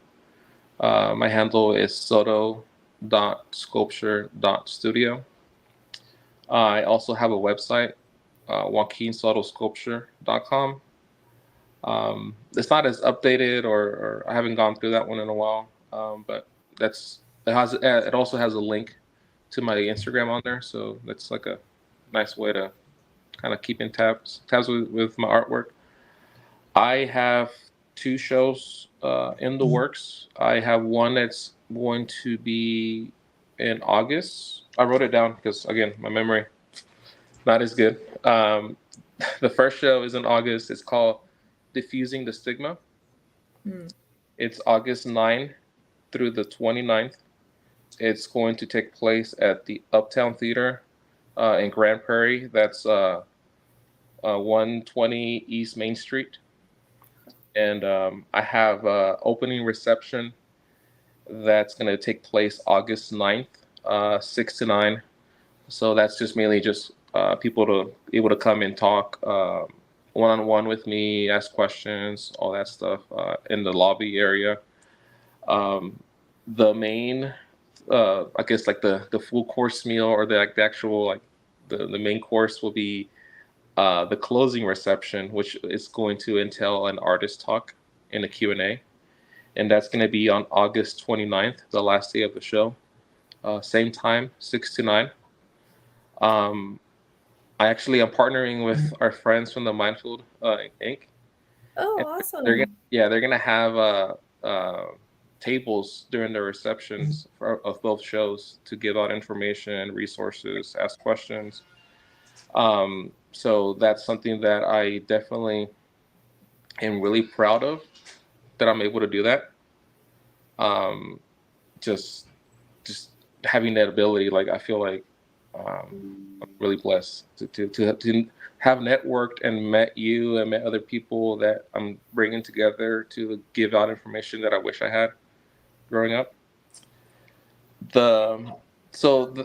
My handle is soto.sculpture.studio. I also have a website, joaquinsotosculpture.com. It's not as updated, or I haven't gone through that one in a while. But it also has a link to my Instagram on there, so that's like a nice way to kind of keep in tabs with my artwork. I have two shows in the works. I have one that's going to be in August. I wrote it down because again, my memory not as good. The first show is in August. It's called Diffusing the Stigma. Hmm. It's August 9th through the 29th. It's going to take place at the Uptown Theater in Grand Prairie. That's 120 East Main Street. And I have opening reception that's going to take place August 9th, 6 to 9. So that's just mainly just people to able to come and talk. one-on-one with me, ask questions, all that stuff in the lobby area. Um, the main, I guess like the full course meal or the like the actual like the main course will be the closing reception, which is going to entail an artist talk and a Q&A. And that's going to be on August 29th, the last day of the show. Same time, 6 to 9. Um, I actually am partnering with our friends from the Mindfield Inc. Oh, And awesome. they're gonna have tables during the receptions of both shows to give out information, resources, ask questions. So that's something that I definitely am really proud of that I'm able to do that. Um, just just having that ability, like I feel like I'm really blessed to have networked and met you and met other people that I'm bringing together to give out information that I wish I had growing up. The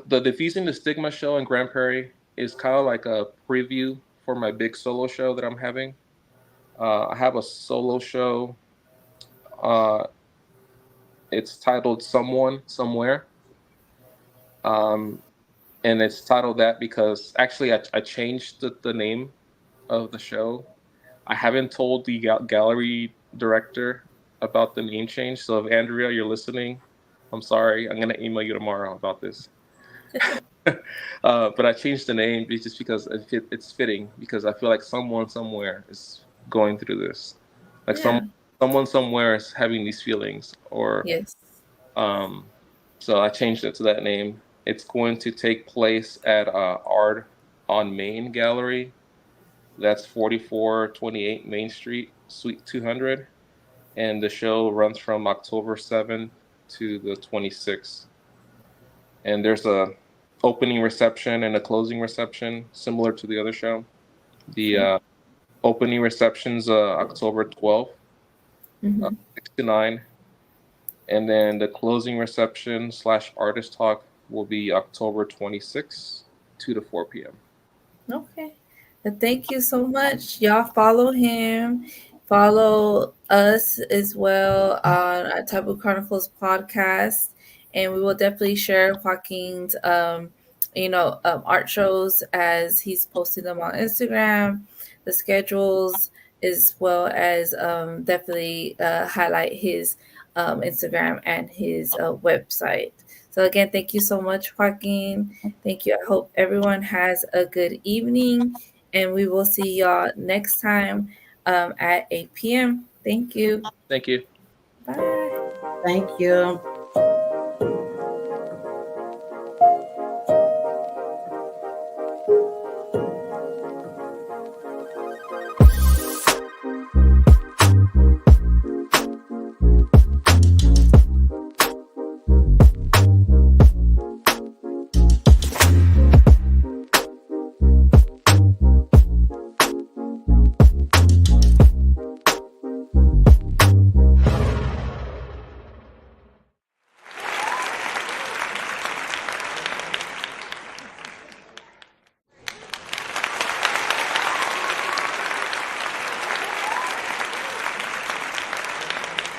the Diffusing the Stigma show in Grand Prairie is kind of like a preview for my big solo show that I'm having. I have a solo show. Uh, it's titled Someone Somewhere. Um, and it's titled that because actually I changed the name of the show. I haven't told the gallery director about the name change. So if Andrea, you're listening, I'm sorry. I'm gonna email you tomorrow about this. But I changed the name just because it's fitting because I feel like someone somewhere is going through this, like Yeah. someone somewhere is having these feelings, or Yes. um. So I changed it to that name. It's going to take place at Art on Main Gallery. That's 4428 Main Street, Suite 200. And the show runs from October 7th to the 26th. And there's a opening reception and a closing reception similar to the other show. The Okay. opening reception's October 12th, Mm-hmm. 6 to 9. And then the closing reception slash artist talk will be October 26th, 2 to 4 p.m. Okay. Thank you so much. Y'all follow him. Follow us as well on our Taboo Chronicles podcast. And we will definitely share Joaquin's art shows as he's posting them on Instagram, the schedules, as well as definitely highlight his Instagram and his website. So again, thank you so much, Joaquin. Thank you. I hope everyone has a good evening, and we will see y'all next time at 8 p.m. Thank you. Thank you. Bye. Thank you.